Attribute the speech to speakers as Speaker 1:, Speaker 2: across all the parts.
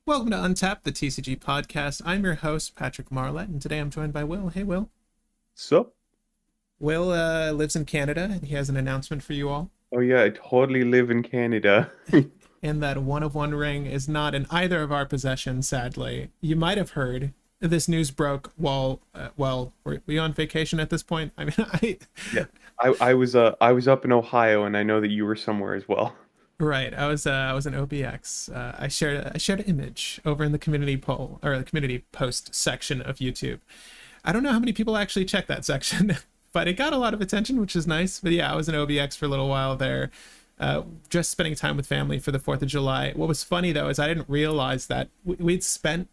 Speaker 1: Welcome to Untapped, the TCG podcast. I'm your host, Patrick Marlett, and today I'm joined by Will. Hey, Will.
Speaker 2: So,
Speaker 1: Will lives in Canada, and he has an announcement for you all.
Speaker 2: oh yeah, I totally live in Canada.
Speaker 1: And that one of one ring is not in either of our possessions, sadly. You might have heard this news broke while were we on vacation at this point? I mean,
Speaker 2: Yeah, I was up in Ohio, and I know that you were somewhere as well.
Speaker 1: right. I was in OBX. I shared an image over in the community poll or the community post section of YouTube. I don't know how many people actually check that section, but it got a lot of attention, which is nice. But yeah, I was in OBX for a little while there, just spending time with family for the 4th of July. What was funny though is I didn't realize that we'd spent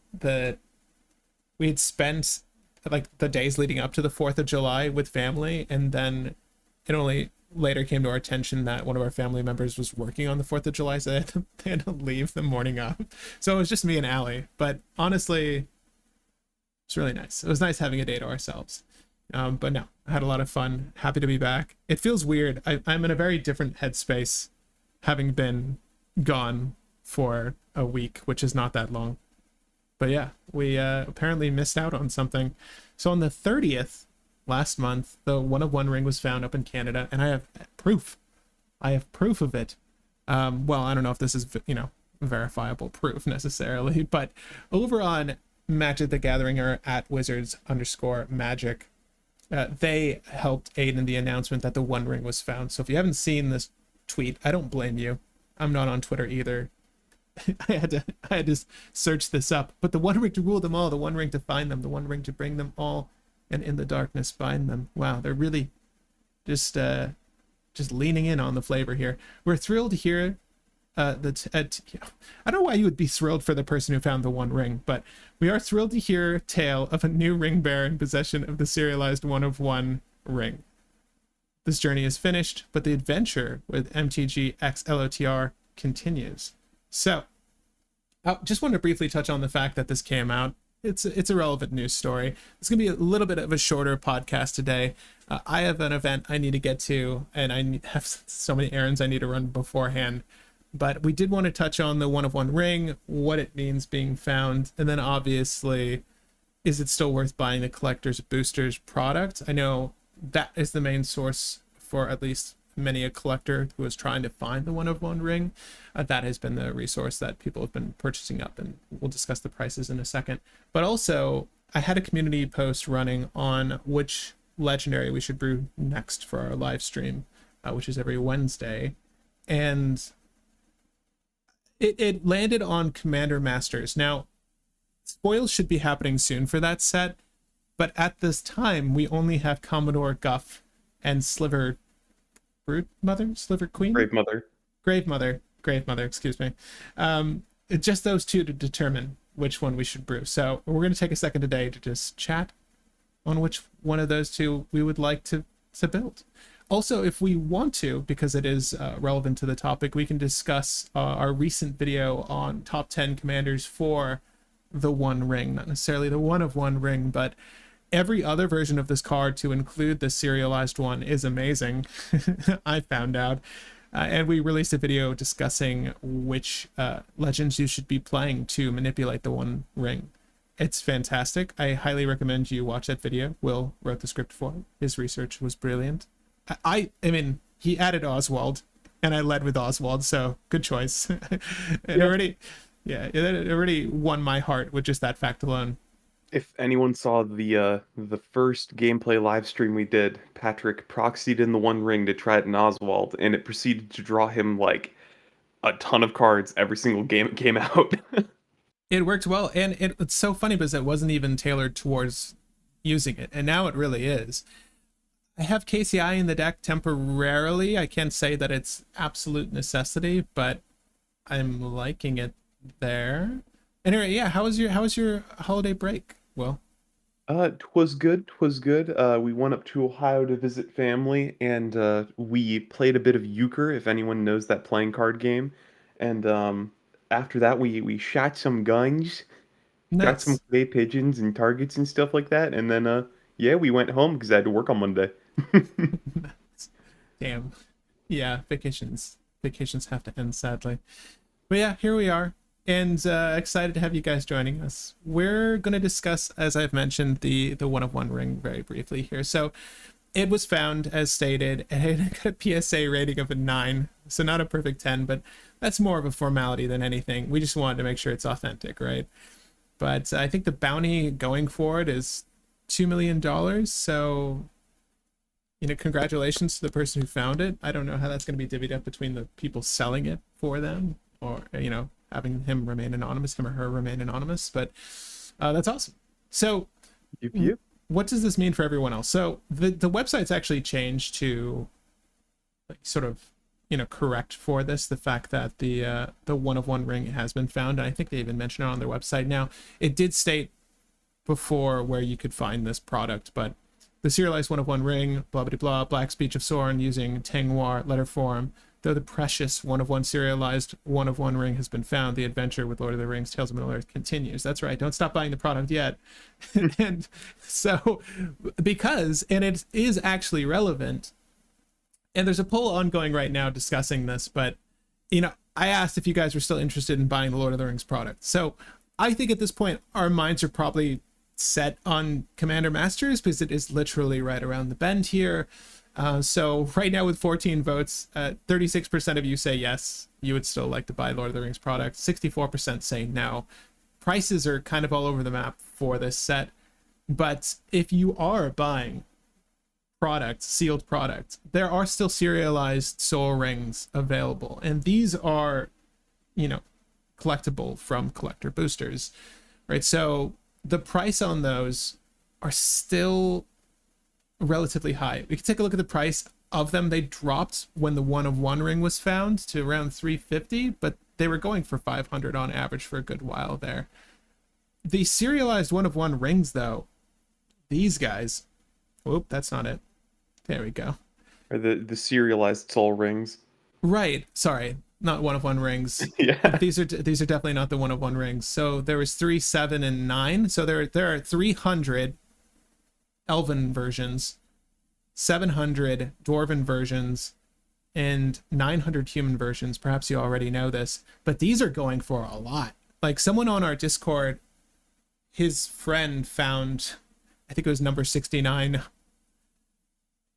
Speaker 1: like the days leading up to the 4th of July with family, and then it only later came to our attention that one of our family members was working on the 4th of July, so they had to leave the morning of. So it was just me and Allie. But honestly, it's really nice. It was nice having a day to ourselves. But no, I had a lot of fun. Happy to be back. It feels weird. I'm in a very different headspace having been gone for a week, which is not that long. But yeah, we apparently missed out on something. So on the 30th last month, the one of one ring was found up in Canada, and I have proof. I have proof of it. Well, I don't know if this is, verifiable proof necessarily, but over on Magic the Gathering or at Wizards_Magic, they helped aid in the announcement that the One Ring was found. So if you haven't seen this tweet, I don't blame you. I'm not on Twitter either. I had to search this up. But the One Ring to rule them all, the One Ring to find them, the One Ring to bring them all, and in the darkness bind them. Wow, they're really just leaning in on the flavor here. We're thrilled to hear I don't know why you would be thrilled for the person who found the One Ring, but we are thrilled to hear a tale of a new ring bearer in possession of the serialized one of one ring. This journey is finished, but the adventure with MTG X LOTR continues. So, I just want to briefly touch on the fact that this came out. It's a relevant news story. It's going to be a little bit of a shorter podcast today. I have an event I need to get to, and I have so many errands I need to run beforehand. But we did want to touch on the one of one ring, what it means being found, and then obviously, is it still worth buying the collector's boosters product? I know that is the main source for at least many a collector who is trying to find the one of one ring. That has been the resource that people have been purchasing up, and we'll discuss the prices in a second. But also, I had a community post running on which legendary we should brew next for our live stream, which is every Wednesday, and it landed on Commander Masters. Now, spoils should be happening soon for that set, but at this time, we only have Commodore Guff and Sliver Brood Mother? Sliver Queen?
Speaker 2: Brave mother.
Speaker 1: Grave Mother, excuse me. Just those two to determine which one we should brew. So we're going to take a second today to just chat on which one of those two we would like to build. Also, if we want to, because it is relevant to the topic, we can discuss our recent video on top 10 commanders for the One Ring. Not necessarily the one of one ring, but every other version of this card to include the serialized one is amazing. I found out. And we released a video discussing which legends you should be playing to manipulate the One Ring. It's fantastic. I highly recommend you watch that video. Will wrote the script for it. His research was brilliant. I mean, he added Oswald, and I led with Oswald, so good choice. It already won my heart with just that fact alone.
Speaker 2: If anyone saw the first gameplay live stream we did, Patrick proxied in the One Ring to try it in Oswald, and it proceeded to draw him like a ton of cards every single game it came out.
Speaker 1: It worked well, and it's so funny because it wasn't even tailored towards using it, and now it really is. I have KCI in the deck temporarily. I can't say that it's absolute necessity, but I'm liking it there. Anyway, yeah, how was your holiday break? Well,
Speaker 2: 'Twas good, 'twas good. We went up to Ohio to visit family, and we played a bit of euchre, if anyone knows that playing card game. And after that, we shot some guns, got some
Speaker 1: nice.
Speaker 2: clay pigeons and targets and stuff like that. And then yeah, we went home because I had to work on Monday.
Speaker 1: Damn. Yeah, vacations have to end sadly. But yeah, here we are. and excited to have you guys joining us. We're going to discuss, as I've mentioned, the one of one ring very briefly here. So it was found, as stated, and it got a PSA rating of a 9, so not a perfect 10, but that's more of a formality than anything. We just wanted to make sure it's authentic, right? But I think the bounty going forward is $2 million. So, congratulations to the person who found it. I don't know how that's going to be divvied up between the people selling it for them, or, having him remain anonymous, him or her remain anonymous. But that's awesome. So,
Speaker 2: Yep.
Speaker 1: What does this mean for everyone else? So the website's actually changed to sort of correct for this, the fact that the one of one ring has been found, and I think they even mentioned it on their website. Now, it did state before where you could find this product, but the serialized one of one ring, blah blah blah, black speech of Soren using Tengwar letter form. Though the precious one of one serialized one of one ring has been found, the adventure with Lord of the Rings Tales of Middle-earth continues. That's right, don't stop buying the product yet. And so, and it is actually relevant, and there's a poll ongoing right now discussing this, but I asked if you guys were still interested in buying the Lord of the Rings product. So I think at this point our minds are probably set on Commander Masters, because it is literally right around the bend here. So right now with 14 votes, 36% of you say yes, you would still like to buy Lord of the Rings product. 64% say no. Prices are kind of all over the map for this set, but if you are buying product, sealed product, there are still serialized soul rings available, and these are collectible from collector boosters, right? So the price on those are still relatively high. We can take a look at the price of them. They dropped when the one of one ring was found to around 350, but they were going for 500 on average for a good while there. The serialized one of one rings, though, these guys, whoop, that's not it. There we go.
Speaker 2: Or the serialized soul rings.
Speaker 1: Right. Sorry, not one of one rings.
Speaker 2: Yeah.
Speaker 1: These are definitely not the one of one rings. So there was 3, 7, and 9. So there are 300 Elven versions, 700 Dwarven versions, and 900 human versions. Perhaps you already know this, but these are going for a lot. Like, someone on our Discord, his friend found, I think it was number 69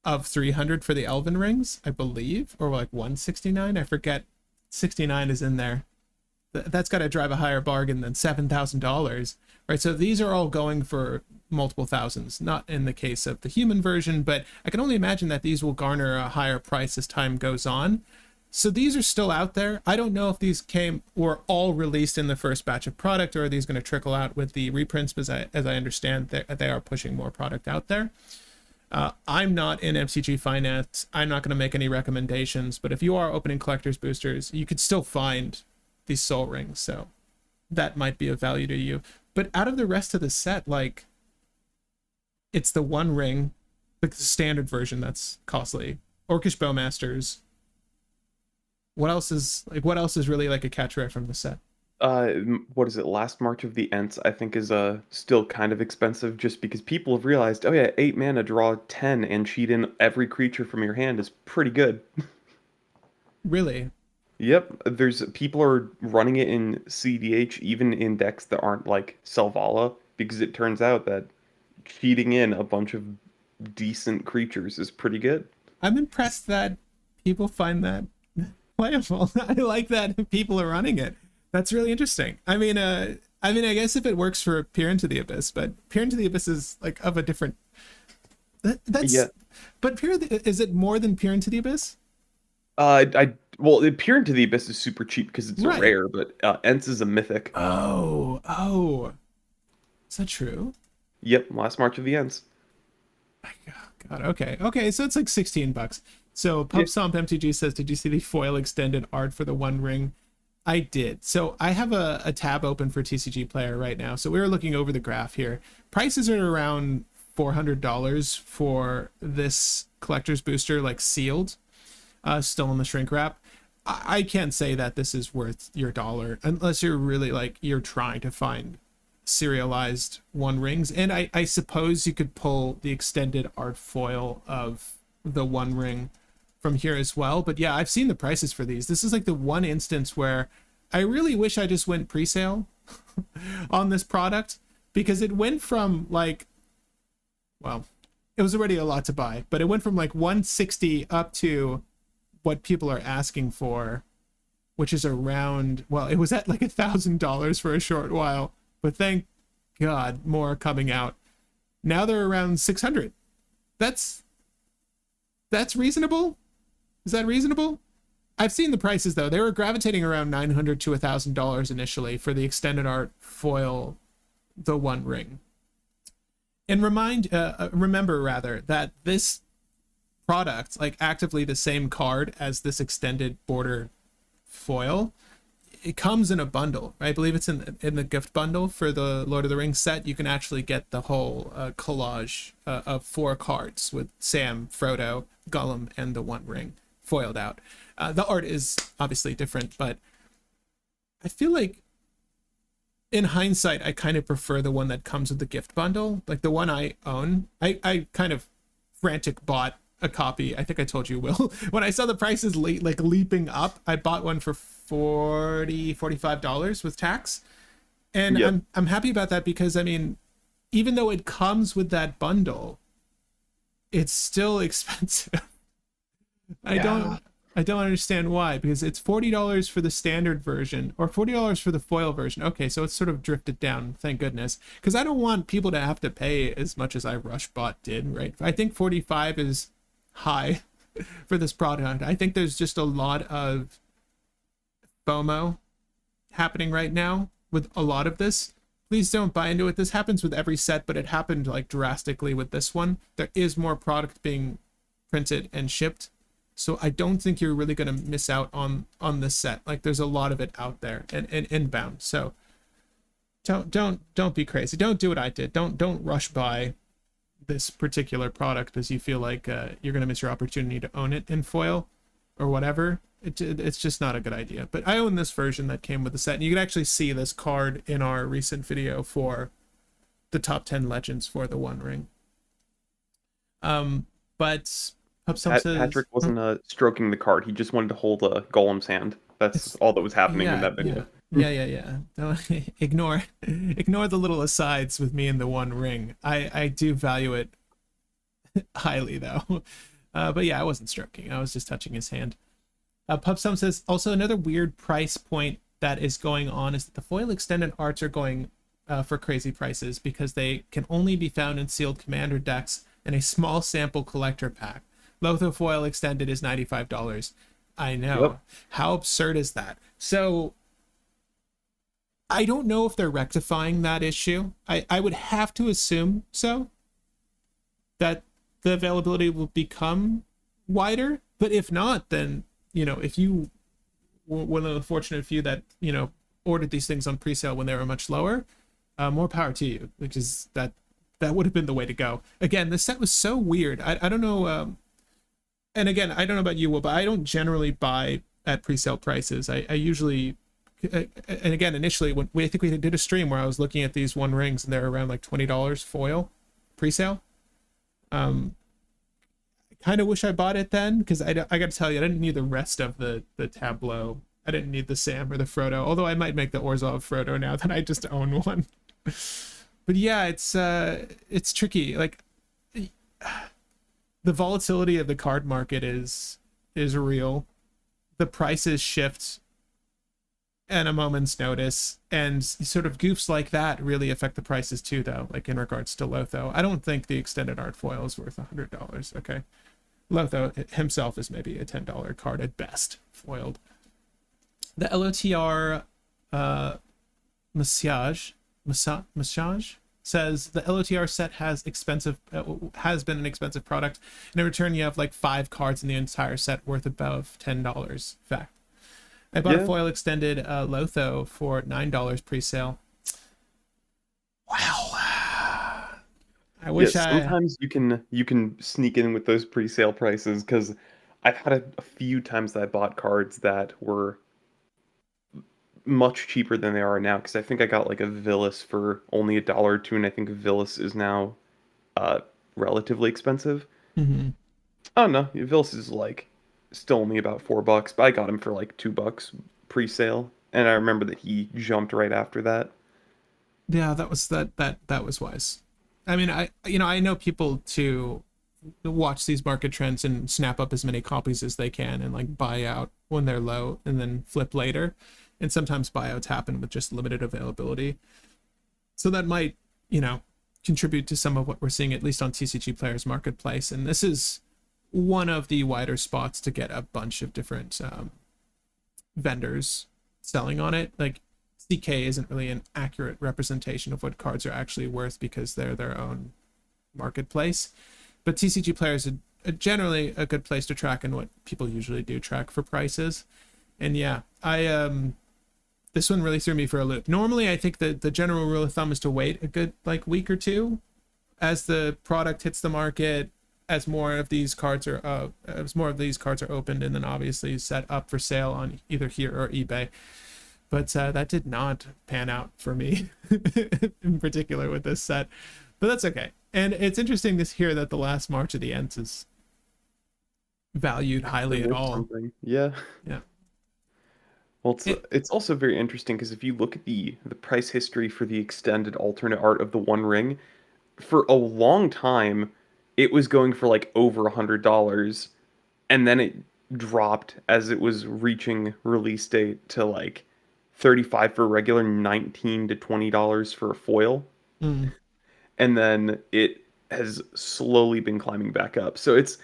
Speaker 1: of 300 for the Elven rings, I believe, or like 169. I forget. 69 is in there. That's got to drive a higher bargain than $7,000, right? So these are all going for multiple thousands, not in the case of the human version, but I can only imagine that these will garner a higher price as time goes on. So these are still out there. I don't know if these were all released in the first batch of product, or are these going to trickle out with the reprints, because as I understand, they are pushing more product out there. I'm not in MTG finance. I'm not going to make any recommendations, but if you are opening collector's boosters, you could still find these soul rings, so that might be of value to you. But out of the rest of the set, like, it's the one ring, the standard version that's costly, Orcish Bowmasters. What else is really like a catch rare from the set?
Speaker 2: What is it? Last March of the Ents, I think, is still kind of expensive, just because people have realized, oh yeah, 8 mana, draw 10, and cheat in every creature from your hand is pretty good.
Speaker 1: Really?
Speaker 2: Yep, people are running it in cEDH, even in decks that aren't like Selvala, because it turns out that cheating in a bunch of decent creatures is pretty good.
Speaker 1: I'm impressed that people find that playable. I like that people are running it. That's really interesting. I mean, I guess if it works for Peer into the Abyss, but Peer into the Abyss is like of a different.
Speaker 2: Yeah.
Speaker 1: But is it more than Peer into the Abyss?
Speaker 2: Well, Peer into the Abyss is super cheap because it's
Speaker 1: Right.
Speaker 2: a rare, but Ents is a mythic.
Speaker 1: Oh, is that true?
Speaker 2: Yep, Last March of the Ents.
Speaker 1: Oh, God, okay, so it's like $16. So PubStomp MTG says, did you see the foil extended art for the One Ring? I did. So I have a tab open for TCG Player right now. So we were looking over the graph here. Prices are around $400 for this collector's booster, like sealed, still in the shrink wrap. I can't say that this is worth your dollar unless you're really you're trying to find serialized One Rings. And I suppose you could pull the extended art foil of the One Ring from here as well. But yeah, I've seen the prices for these. This is like the one instance where I really wish I just went pre-sale on this product, because it went from like, well, it was already a lot to buy, but it went from like 160 up to what people are asking for, which is around, well, it was at like $1,000 for a short while, but thank God more coming out. Now they're around 600. That's reasonable. Is that reasonable? I've seen the prices though. They were gravitating around $900 to $1,000 initially for the extended art foil, the One Ring. And remember rather that this product, like actively the same card as this extended border foil, it comes in a bundle. I believe it's in the gift bundle for the Lord of the Rings set. You can actually get the whole collage of 4 cards with Sam, Frodo, Gollum, and the One Ring foiled out. The art is obviously different, but I feel like in hindsight, I kind of prefer the one that comes with the gift bundle. Like the one I own, I kind of frantic bought a copy. I think I told you, Will. When I saw the prices leaping up, I bought one for $45 with tax. And
Speaker 2: Yep.
Speaker 1: I'm happy about that, because I mean, even though it comes with that bundle, it's still expensive.
Speaker 2: Yeah.
Speaker 1: I don't understand why, because it's $40 for the standard version or $40 for the foil version. Okay, so it's sort of drifted down, thank goodness, because I don't want people to have to pay as much as I rush bought did, right? I think 45 is high for this product. I think there's just a lot of FOMO happening right now with a lot of this. Please don't buy into it. This happens with every set, but it happened like drastically with this one. There is more product being printed and shipped, so I don't think you're really going to miss out on this set. Like there's a lot of it out there and inbound. So don't be crazy. Don't do what I did. Don't rush buy this particular product because you feel like you're going to miss your opportunity to own it in foil or whatever. It's just not a good idea. But I own this version that came with the set, and you can actually see this card in our recent video for the top 10 legends for the One Ring. But
Speaker 2: Patrick wasn't stroking the card. He just wanted to hold a Golem's hand. That's all that was happening in that video.
Speaker 1: Yeah. Don't ignore the little asides with me and the One Ring. I do value it highly though. But yeah, I wasn't stroking. I was just touching his hand. Pubsum says also another weird price point that is going on is that the foil extended arts are going for crazy prices because they can only be found in sealed commander decks in a small sample collector pack. Lothar foil extended is $95. I know.
Speaker 2: Yep.
Speaker 1: How absurd is that? So I don't know if they're rectifying that issue. I would have to assume so, that the availability will become wider. But if not, then, if you were one of the fortunate few that, ordered these things on presale when they were much lower, more power to you, which is that would have been the way to go. Again, the set was so weird. I don't know. And again, I don't know about you, Will, but I don't generally buy at presale prices. I usually, and again, initially, I think we did a stream where I was looking at these One Rings and they're around like $20 foil presale. I kind of wish I bought it then, because I got to tell you, I didn't need the rest of the tableau. I didn't need the Sam or the Frodo, although I might make the Orzhov Frodo now that I just own one. But yeah, it's tricky. Like the volatility of the card market is real. The prices shift at a moment's notice, and sort of goofs like that really affect the prices too, though, like in regards to Lotho. I don't think the extended art foil is worth $100. Okay, Lotho himself is maybe a $10 card at best foiled. The LOTR massage says the LOTR set has been an expensive product, and in return you have like 5 cards in the entire set worth above $10. Fact. I bought a foil extended Lotho for $9 pre-sale. Wow. I wish
Speaker 2: sometimes you can sneak in with those pre-sale prices, because I've had a few times that I bought cards that were much cheaper than they are now, because I think I got like a Villas for only $1 or $2, and I think Villas is now relatively expensive.
Speaker 1: Mm-hmm.
Speaker 2: Oh no, Villas is like still only about $4, but I got him for like $2 pre-sale, and I remember that he jumped right after that.
Speaker 1: Yeah, that was wise. I mean, I know people to watch these market trends and snap up as many copies as they can and like buy out when they're low and then flip later. And sometimes buyouts happen with just limited availability. So that might, contribute to some of what we're seeing, at least on TCG Players Marketplace. And this is one of the wider spots to get a bunch of different vendors selling on it. Like CK isn't really an accurate representation of what cards are actually worth because they're their own marketplace. But TCG Players are generally a good place to track, and what people usually do track for prices. And yeah, this one really threw me for a loop. Normally, I think that the general rule of thumb is to wait a good like week or two as the product hits the market, as more of these cards are opened, and then obviously set up for sale on either here or eBay. But that did not pan out for me in particular with this set. But that's okay. And it's interesting to hear that the last March of the Ents is valued highly at all.
Speaker 2: Something. Yeah.
Speaker 1: Yeah.
Speaker 2: Well, it's also very interesting because if you look at the price history for the extended alternate art of the One Ring, for a long time, it was going for like over $100, and then it dropped as it was reaching release date to like 35 for regular, 19 to $20 for a foil.
Speaker 1: Mm.
Speaker 2: And then it has slowly been climbing back up. So it's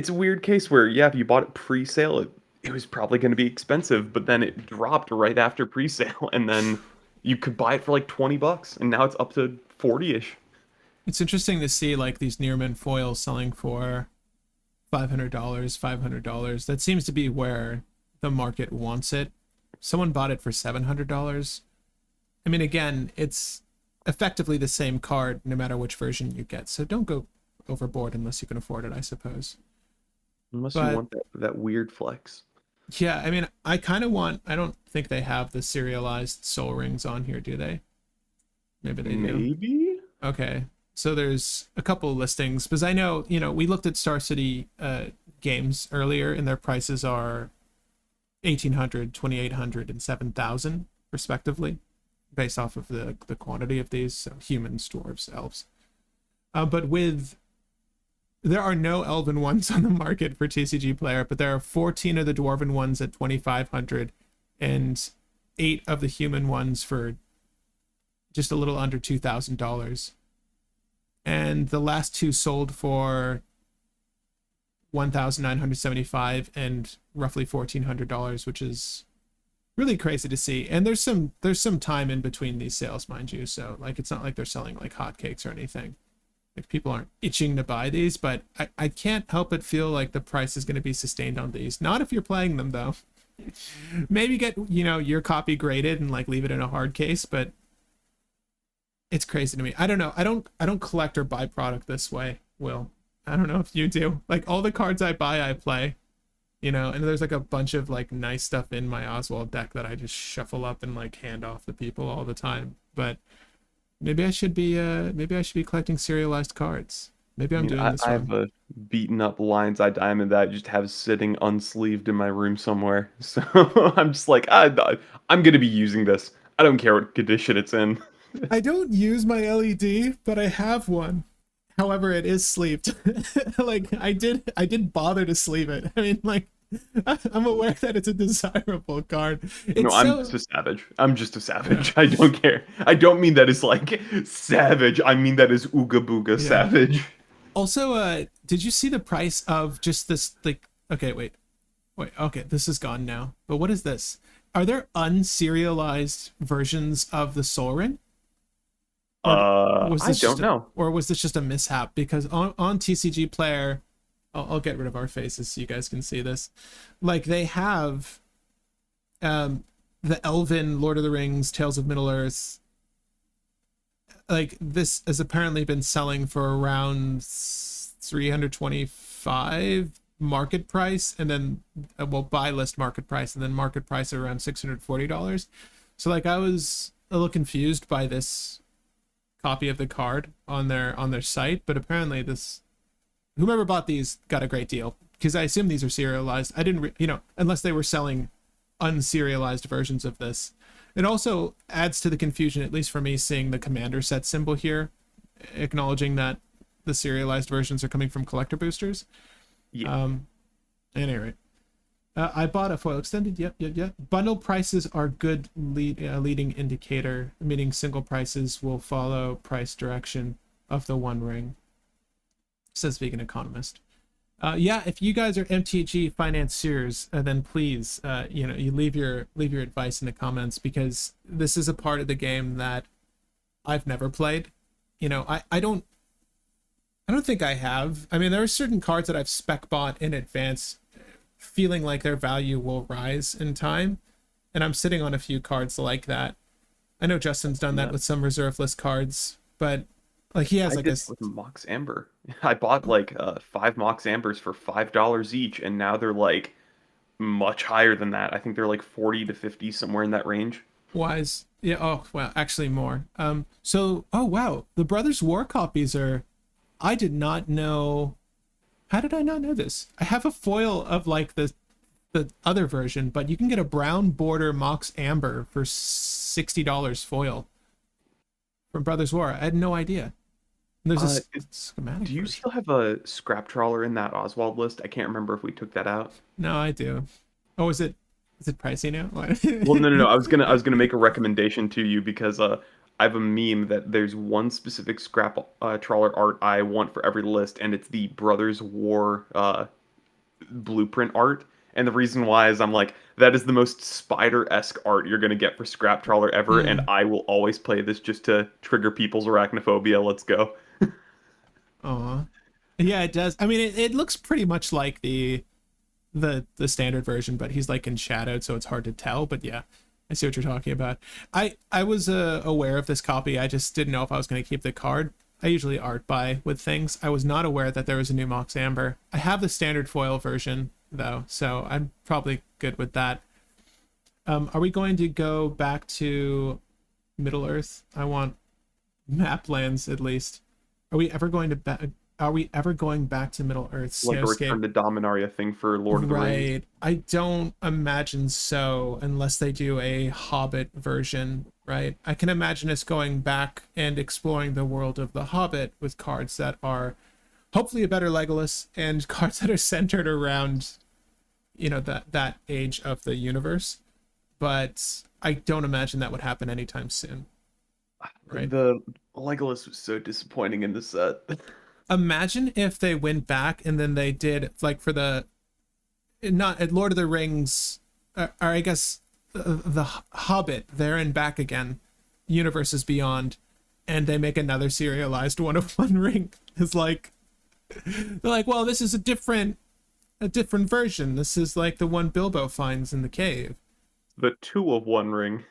Speaker 2: a weird case where, yeah, if you bought it pre-sale, it was probably going to be expensive, but then it dropped right after pre-sale, and then you could buy it for like $20, and now it's up to 40-ish.
Speaker 1: It's interesting to see like these Nearman foils selling for $500. That seems to be where the market wants it. Someone bought it for $700. I mean, again, it's effectively the same card no matter which version you get, so don't go overboard unless you can afford it, I suppose.
Speaker 2: Unless you want that weird flex.
Speaker 1: Yeah, I mean, I don't think they have the serialized soul rings on here, do they? Maybe they do.
Speaker 2: Maybe?
Speaker 1: Okay. So there's a couple of listings, because I know, we looked at Star City games earlier, and their prices are 1,800, 2,800, and 7,000 respectively, based off of the quantity of these, so humans, dwarves, elves. But there are no elven ones on the market for TCG Player, but there are 14 of the dwarven ones at 2,500 and 8 of the human ones for just a little under $2,000. And the last two sold for $1,975 and roughly $1,400, which is really crazy to see. And there's some time in between these sales, mind you, so like it's not like they're selling like hotcakes or anything. Like people aren't itching to buy these, but I can't help but feel like the price is going to be sustained on these. Not if you're playing them though. Maybe get your copy graded and like leave it in a hard case, but it's crazy to me. I don't know. I don't collect or buy product this way, Will. I don't know if you do. Like all the cards I buy, I play. And there's like a bunch of like nice stuff in my Oswald deck that I just shuffle up and like hand off to people all the time. But maybe I should be collecting serialized cards. Maybe I'm doing this wrong.
Speaker 2: I have a beaten up Lion's Eye Diamond that I just have sitting unsleeved in my room somewhere. So I'm just like, I'm gonna be using this. I don't care what condition it's in.
Speaker 1: I don't use my LED, but I have one. However, it is sleeved. Like I did bother to sleeve it. I mean, like I'm aware that it's a desirable card.
Speaker 2: I'm just a savage. I'm just a savage. I don't care. I don't mean that as like savage. I mean that is ooga booga savage.
Speaker 1: Also, did you see the price of just this? Like, okay, wait. Okay, this is gone now. But what is this? Are there unserialized versions of the Sol Ring?
Speaker 2: I don't know.
Speaker 1: Or was this just a mishap? Because on TCG Player, I'll get rid of our faces so you guys can see this. Like they have the Elven Lord of the Rings, Tales of Middle Earth. Like this has apparently been selling for around 325 market price, and then buy list market price, and then market price at around $640. So like I was a little confused by this copy of the card on their site, but apparently whomever bought these got a great deal, because I assume these are serialized. I didn't unless they were selling unserialized versions of this. It also adds to the confusion, at least for me, seeing the commander set symbol here, acknowledging that the serialized versions are coming from collector boosters.
Speaker 2: Yeah.
Speaker 1: At any rate, I bought a foil extended. Yep. Bundle prices are good leading indicator, meaning single prices will follow price direction of the One Ring, says Vegan Economist. Yeah, if you guys are MTG financiers, then please, you leave your advice in the comments, because this is a part of the game that I've never played. I don't think I have. I mean, there are certain cards that I've spec bought in advance, feeling like their value will rise in time, and I'm sitting on a few cards like that. I know Justin's done that with some reserve list cards, but like he has
Speaker 2: I
Speaker 1: like
Speaker 2: did with Mox Amber. I bought like 5 Mox Ambers for $5 each, and now they're like much higher than that. I think they're like 40 to 50, somewhere in that range.
Speaker 1: wise. Yeah. Oh wow, actually more. So oh wow, the Brothers War copies are. I did not know. How did I not know this? I have a foil of like the other version, but you can get a brown border Mox Amber for $60 foil from Brothers War. I had no idea. And there's a schematic.
Speaker 2: Do you
Speaker 1: version.
Speaker 2: still have a scrap trawler in that Oswald list? I can't remember if we took that out.
Speaker 1: No, I do. Oh, is it pricey now?
Speaker 2: Well, no. I was gonna make a recommendation to you because I have a meme that there's one specific scrap trawler art I want for every list, and it's the Brothers War blueprint art. And the reason why is I'm like, that is the most spider-esque art you're gonna get for scrap trawler ever, and I will always play this just to trigger people's arachnophobia. Let's go.
Speaker 1: Aw. Yeah, it does. I mean, it looks pretty much like the standard version, but he's like in shadowed, so it's hard to tell. But yeah, I see what you're talking about. I was aware of this copy. I just didn't know if I was going to keep the card. I usually art buy with things. I was not aware that there was a new Mox Amber. I have the standard foil version though, so I'm probably good with that. Are we going to go back to Middle Earth? I want map lands at least. Are we ever going back to Middle Earth?
Speaker 2: Like a Return to Dominaria thing for Lord of the Rings.
Speaker 1: Right. I don't imagine so, unless they do a Hobbit version, right? I can imagine us going back and exploring the world of the Hobbit with cards that are hopefully a better Legolas and cards that are centered around, that age of the universe. But I don't imagine that would happen anytime soon. Right.
Speaker 2: The Legolas was so disappointing in the set.
Speaker 1: Imagine if they went back and then they did like for the not at Lord of the Rings, or I guess the Hobbit there and back again, universes beyond, and they make another serialized One of One Ring. It's like they're like, well, this is a different version. This is like the one Bilbo finds in the cave.
Speaker 2: The 2 of One Ring.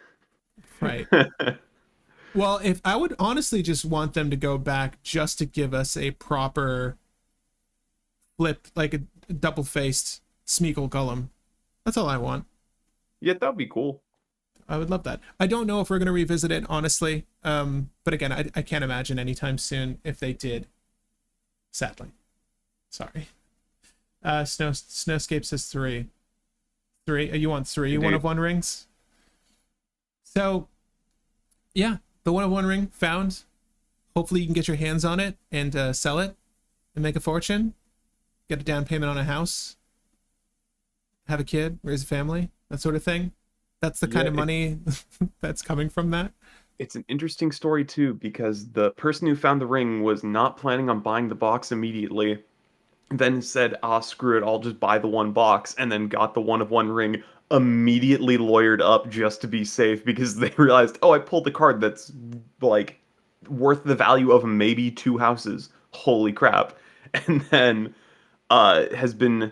Speaker 1: Right. Well, if I would honestly just want them to go back just to give us a proper flip, like a double-faced Smeagol Gollum. That's all I want.
Speaker 2: Yeah, that'd be cool.
Speaker 1: I would love that. I don't know if we're going to revisit it, honestly. But again, I can't imagine anytime soon if they did. Sadly. Sorry. Snowscape says 3. 3? You want 3
Speaker 2: Indeed.
Speaker 1: One of One Rings? So, yeah. The One of One Ring found. Hopefully you can get your hands on it and sell it and make a fortune. Get a down payment on a house. Have a kid, raise a family, that sort of thing. That's the kind of money that's coming from that.
Speaker 2: It's an interesting story too, because the person who found the ring was not planning on buying the box immediately. Then said, screw it, I'll just buy the 1 box, and then got the One of One Ring immediately lawyered up just to be safe, because they realized, I pulled the card that's like worth the value of maybe 2 houses. Holy crap. And then has been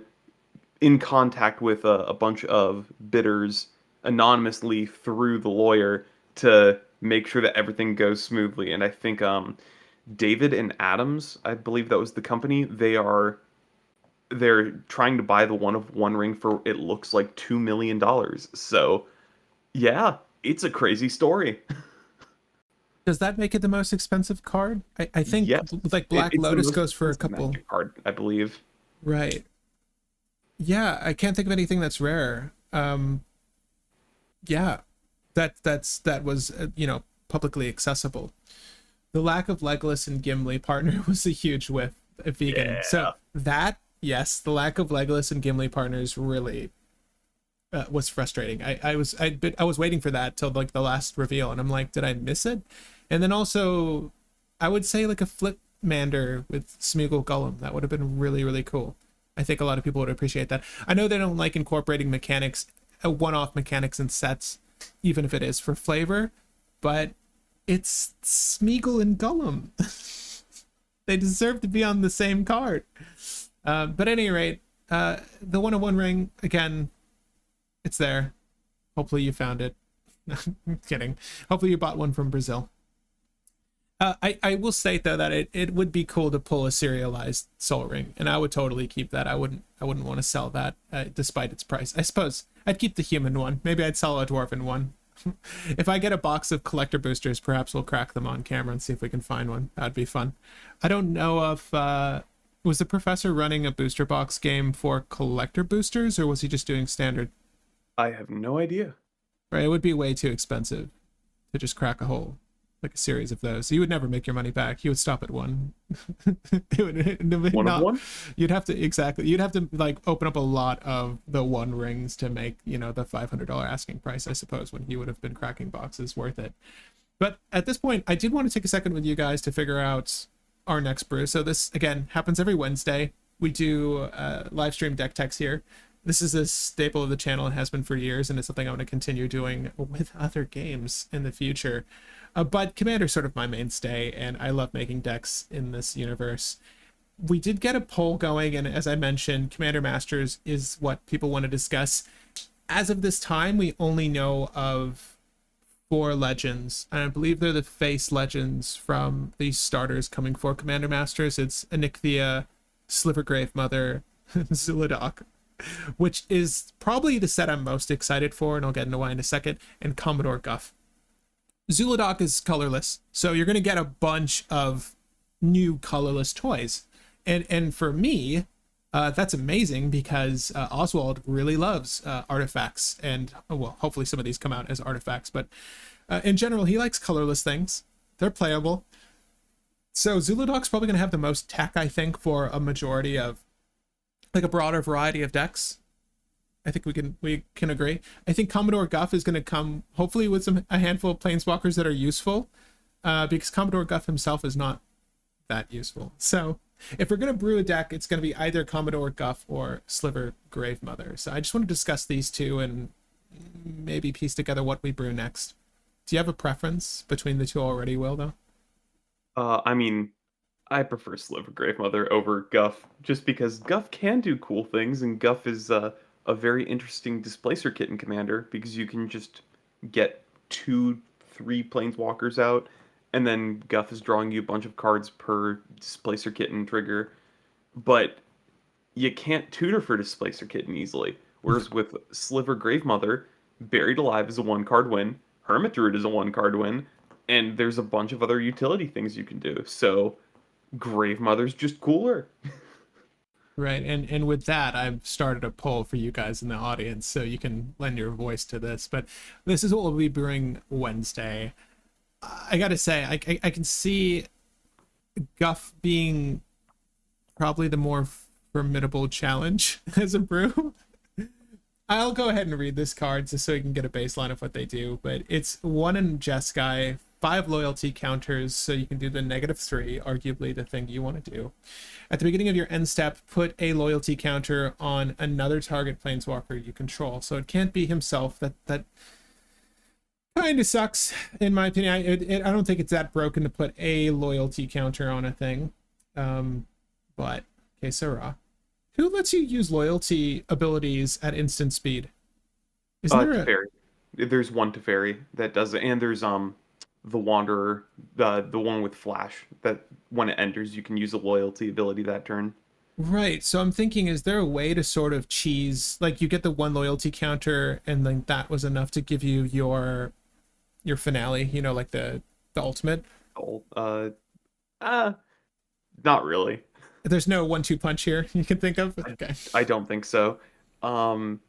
Speaker 2: in contact with a bunch of bidders anonymously through the lawyer to make sure that everything goes smoothly. And I think David and Adams, I believe that was the company, they're trying to buy the One of One Ring for, it looks like, $2 million. So, yeah, it's a crazy story.
Speaker 1: Does that make it the most expensive card? I think
Speaker 2: yes.
Speaker 1: Like Black
Speaker 2: It's the
Speaker 1: Lotus
Speaker 2: most
Speaker 1: goes for a
Speaker 2: expensive
Speaker 1: couple.
Speaker 2: Magic card, I believe.
Speaker 1: Right. Yeah, I can't think of anything that's rare. Yeah. that was publicly accessible. The lack of Legolas and Gimli partner was a huge whiff of vegan. So
Speaker 2: Yeah.
Speaker 1: that, yes, the lack of Legolas and Gimli partners really was frustrating. I was waiting for that till like the last reveal, and I'm like, did I miss it? And then also, I would say like a flip Mander with Smeagol Gollum. That would have been really really cool. I think a lot of people would appreciate that. I know they don't like incorporating mechanics, one-off mechanics in sets, even if it is for flavor, but it's Smeagol and Gollum. They deserve to be on the same card. But at any rate, the 101 ring, again, it's there. Hopefully you found it. I'm kidding. Hopefully you bought one from Brazil. I will state though that it would be cool to pull a serialized Soul Ring, and I would totally keep that. I wouldn't want to sell that despite its price. I suppose I'd keep the human one. Maybe I'd sell a dwarven one. If I get a box of collector boosters, perhaps we'll crack them on camera and see if we can find one. That'd be fun. I don't know if was the professor running a booster box game for collector boosters, or was he just doing standard?
Speaker 2: I have no idea.
Speaker 1: Right, it would be way too expensive to just crack a hole, like a series of those. You would never make your money back. You would stop at one. It would
Speaker 2: One of
Speaker 1: not,
Speaker 2: one?
Speaker 1: you'd have to like open up a lot of the one rings to make, the $500 asking price, I suppose, when he would have been cracking boxes worth it. But at this point, I did want to take a second with you guys to figure out our next brew. So this again happens every Wednesday. We do live stream deck techs here. This is a staple of the channel and has been for years, and it's something I'm going to continue doing with other games in the future. But Commander's sort of my mainstay, and I love making decks in this universe. We did get a poll going, and as I mentioned, Commander Masters is what people want to discuss. As of this time, we only know of 4 legends, and I believe they're the face legends from these starters coming for Commander Masters. It's Onyxia, Slivergrave Mother, Zuladoc, which is probably the set I'm most excited for, and I'll get into why in a second, and Commodore Guff. Zuladoc is colorless, so you're going to get a bunch of new colorless toys. And for me, that's amazing because Oswald really loves artifacts, and well, hopefully some of these come out as artifacts, but in general, he likes colorless things. They're playable. So Zuladoc's probably going to have the most tech, I think, for a majority of, like, a broader variety of decks. I think we can agree. I think Commodore Guff is going to come hopefully with a handful of planeswalkers that are useful, because Commodore Guff himself is not that useful. So if we're going to brew a deck, it's going to be either Commodore Guff or Sliver Grave Mother. So I just want to discuss these two and maybe piece together what we brew next. Do you have a preference between the two already, Will, though?
Speaker 2: I mean, I prefer Sliver Grave Mother over Guff, just because Guff can do cool things, and Guff is a very interesting displacer kitten commander, because you can just get 2-3 planeswalkers out, and then Guff is drawing you a bunch of cards per displacer kitten trigger. But you can't tutor for displacer kitten easily. Whereas with Sliver Grave Mother, Buried Alive is a 1-card win, Hermit Druid is a 1-card win, and there's a bunch of other utility things you can do. So Grave Mother's just cooler.
Speaker 1: Right, and with that, I've started a poll for you guys in the audience, so you can lend your voice to this. But this is what we'll be brewing Wednesday. I gotta say, I can see Guff being probably the more formidable challenge as a brew. I'll go ahead and read this card just so you can get a baseline of what they do. But it's 1 in Jeskai, 5 loyalty counters, so you can do the -3, arguably the thing you want to do. At the beginning of your end step, put a loyalty counter on another target planeswalker you control. So it can't be himself. That kind of sucks, in my opinion. I don't think it's that broken to put a loyalty counter on a thing. But, okay, Sarah. Who lets you use loyalty abilities at instant speed? Isn't there
Speaker 2: Teferi. There's one Teferi that does it, and there's the Wanderer, the one with Flash, that when it enters, you can use a loyalty ability that turn.
Speaker 1: Right. So I'm thinking, is there a way to sort of cheese, like you get the 1 loyalty counter, and then that was enough to give you your finale, like the ultimate?
Speaker 2: Oh, not really.
Speaker 1: There's no 1-2 punch here you can think of? Okay.
Speaker 2: I don't think so. Um,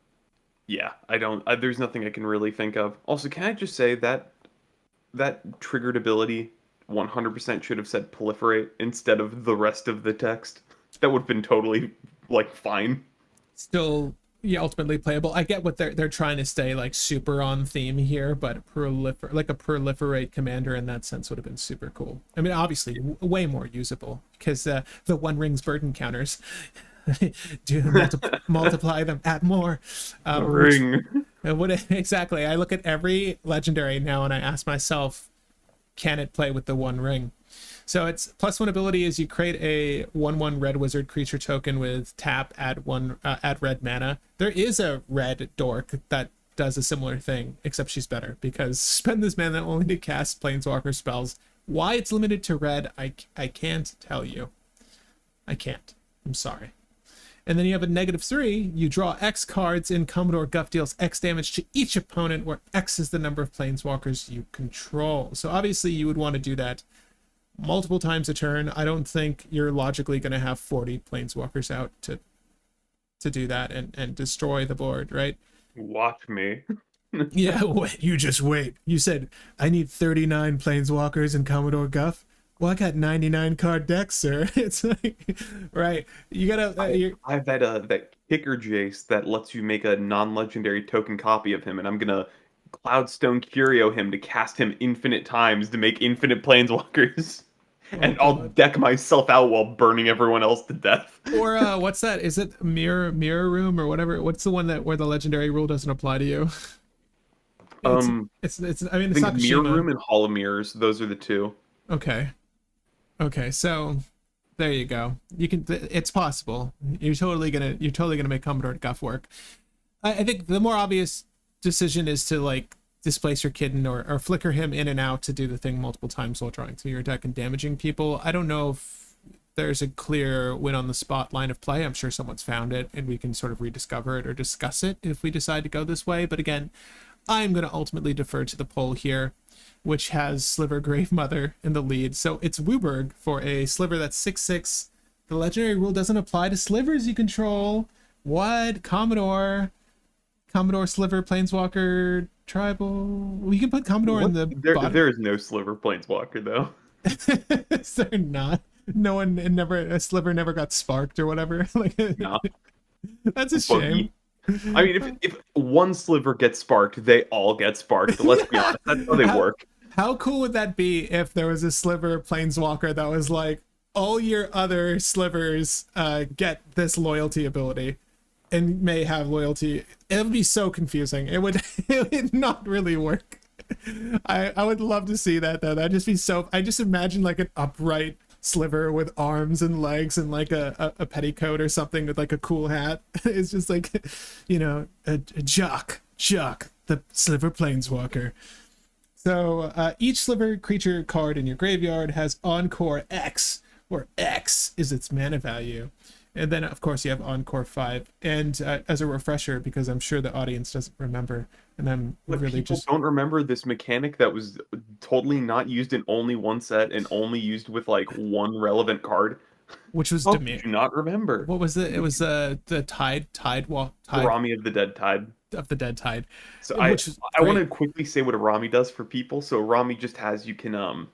Speaker 2: Yeah, I don't. There's nothing I can really think of. Also, can I just say that that triggered ability 100% should have said proliferate instead of the rest of the text. That would have been totally like fine.
Speaker 1: Still, yeah, ultimately playable. I get what they're trying to stay like super on theme here, but like a proliferate commander in that sense would have been super cool. I mean, obviously way more usable because the one rings burden counters do multiply them, add more, which
Speaker 2: Ring.
Speaker 1: what exactly. I look at every legendary now and I ask myself, can it play with the one ring? So it's plus one ability is you create a 1/1 red wizard creature token with tap, add red mana. There is a red dork that does a similar thing, except she's better because spend this mana only to cast planeswalker spells. Why it's limited to red, I can't tell you. I can't. I'm sorry. And then you have a -3. You draw X cards, and Commodore Guff deals X damage to each opponent, where X is the number of planeswalkers you control. So obviously you would want to do that multiple times a turn. I don't think you're logically going to have 40 planeswalkers out to do that and destroy the board, right?
Speaker 2: Watch me.
Speaker 1: Yeah, wait, you just wait. You said I need 39 planeswalkers in Commodore Guff. Well, I got 99 card decks, sir. It's like, right. You gotta.
Speaker 2: I have that kicker Jace that lets you make a non-legendary token copy of him, and I'm gonna Cloudstone Curio him to cast him infinite times to make infinite planeswalkers.
Speaker 1: Oh
Speaker 2: And I'll
Speaker 1: god.
Speaker 2: deck myself out while burning everyone else to death.
Speaker 1: Or what's that? Is it mirror room or whatever? What's the one that where the legendary rule doesn't apply to you? It's
Speaker 2: Um,
Speaker 1: it's. I mean,
Speaker 2: I
Speaker 1: it's
Speaker 2: think Mirror
Speaker 1: Nakashima.
Speaker 2: Room and Hall of Mirrors, those are the two.
Speaker 1: Okay. Okay. So there you go. You can. It's possible. You're totally gonna make Commodore Guff work. I think the more obvious decision is to like displace your kitten or flicker him in and out to do the thing multiple times while drawing through your deck and damaging people. I don't know if there's a clear win on the spot line of play. I'm sure someone's found it and we can sort of rediscover it or discuss it if we decide to go this way. But again, I'm going to ultimately defer to the poll here, which has Sliver Grave Mother in the lead. So it's Wooburg for a Sliver that's 6/6. The legendary rule doesn't apply to slivers you control. What? Commodore Sliver Planeswalker Tribal. We can put Commodore in
Speaker 2: What?
Speaker 1: the bottom.
Speaker 2: There is no Sliver Planeswalker though.
Speaker 1: Is there not? No one and never a sliver never got sparked or whatever. Like
Speaker 2: No,
Speaker 1: that's a shame.
Speaker 2: buggy. I mean, if one sliver gets sparked, they all get sparked. Let's be honest, that's how they
Speaker 1: how,
Speaker 2: work.
Speaker 1: how cool would that be if there was a sliver planeswalker that was like all your other slivers get this loyalty ability and may have loyalty. It would be so confusing. It would it would not really work. I would love to see that though. That'd just be so. I just imagine like an upright sliver with arms and legs and like a petticoat or something with like a cool hat. It's just like, a jock, the sliver planeswalker. So each sliver creature card in your graveyard has Encore X, where X is its mana value. And then, of course, you have Encore 5. And as a refresher, because I'm sure the audience doesn't remember, and I'm
Speaker 2: Like
Speaker 1: really
Speaker 2: people
Speaker 1: just...
Speaker 2: don't remember this mechanic that was totally not used in only one set and only used with like one relevant card.
Speaker 1: Which was
Speaker 2: How could
Speaker 1: Demir.
Speaker 2: you not remember?
Speaker 1: What was it? It was the
Speaker 2: The
Speaker 1: Tide
Speaker 2: Rami of the Dead Tide.
Speaker 1: of the Dead Tide,
Speaker 2: So
Speaker 1: which is
Speaker 2: I want
Speaker 1: great.
Speaker 2: to quickly say what a Rami does for people. So Rami just has you can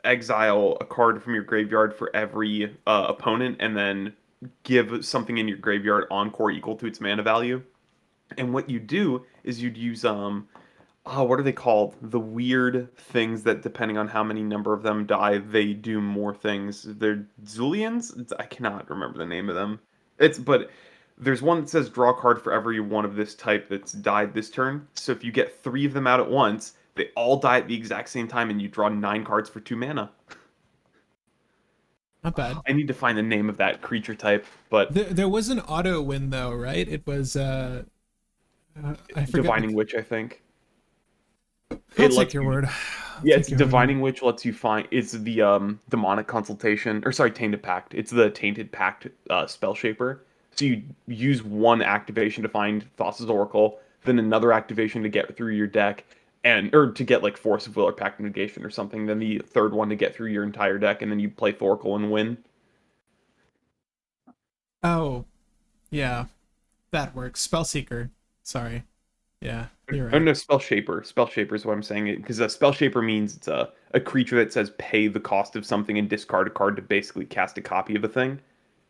Speaker 2: exile a card from your graveyard for every opponent, and then give something in your graveyard encore equal to its mana value. And what you do is you'd use oh, what are they called? The weird things that depending on how many number of them die, they do more things. They're Zulians? I cannot remember the name of them. But there's one that says draw a card for every one of this type that's died this turn. So if you get 3 of them out at once, they all die at the exact same time and you draw 9 cards for 2 mana.
Speaker 1: Not bad.
Speaker 2: I need to find the name of that creature type, but
Speaker 1: There was an auto win though, right? It was I forget.
Speaker 2: Divining Witch, I think.
Speaker 1: I'll
Speaker 2: It
Speaker 1: take
Speaker 2: lets
Speaker 1: your
Speaker 2: you,
Speaker 1: word.
Speaker 2: yeah, it's Divining Witch lets you find. It's the demonic consultation, or sorry, Tainted Pact. It's the Tainted Pact spell shaper. So you use one activation to find Thassa's Oracle, then another activation to get through your deck, and or to get like Force of Will or Pact of Negation or something. Then the third one to get through your entire deck, and then you play Thoracle and win.
Speaker 1: Oh, yeah, that works. Spellseeker. Sorry. Yeah, you're
Speaker 2: Oh
Speaker 1: right.
Speaker 2: no, spell shaper. Spell shaper is what I'm saying. Because a spell shaper means it's a creature that says pay the cost of something and discard a card to basically cast a copy of a thing.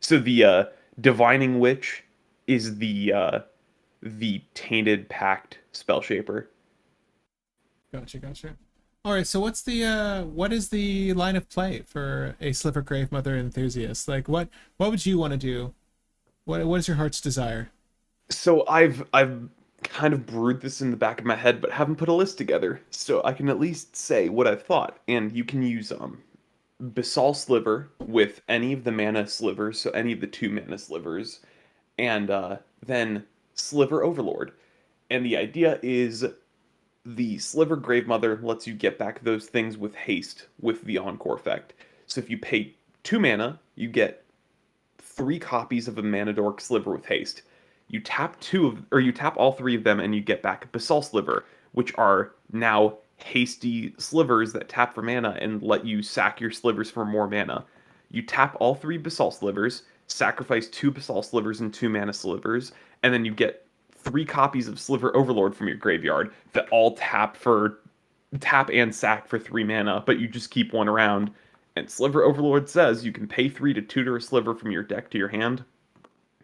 Speaker 2: So the divining witch is the tainted pact spell shaper.
Speaker 1: Gotcha, gotcha. All right, so what is the line of play for a Sliver Grave Mother enthusiast? Like what would you want to do? What is your heart's desire?
Speaker 2: So I've kind of brewed this in the back of my head, but haven't put a list together. So I can at least say what I've thought. And you can use Basal Sliver with any of the mana slivers, so any of the 2 mana slivers, and then Sliver Overlord. And the idea is the Sliver Grave Mother lets you get back those things with haste with the Encore effect. So if you pay 2 mana, you get 3 copies of a Mana Dork Sliver with haste. You tap you tap all 3 of them, and you get back Basalt Sliver, which are now hasty slivers that tap for mana and let you sack your slivers for more mana. You tap all 3 Basalt Slivers, sacrifice 2 Basalt Slivers and 2 mana slivers, and then you get 3 copies of Sliver Overlord from your graveyard that all tap and sack for 3 mana, but you just keep one around. And Sliver Overlord says you can pay 3 to tutor a sliver from your deck to your hand.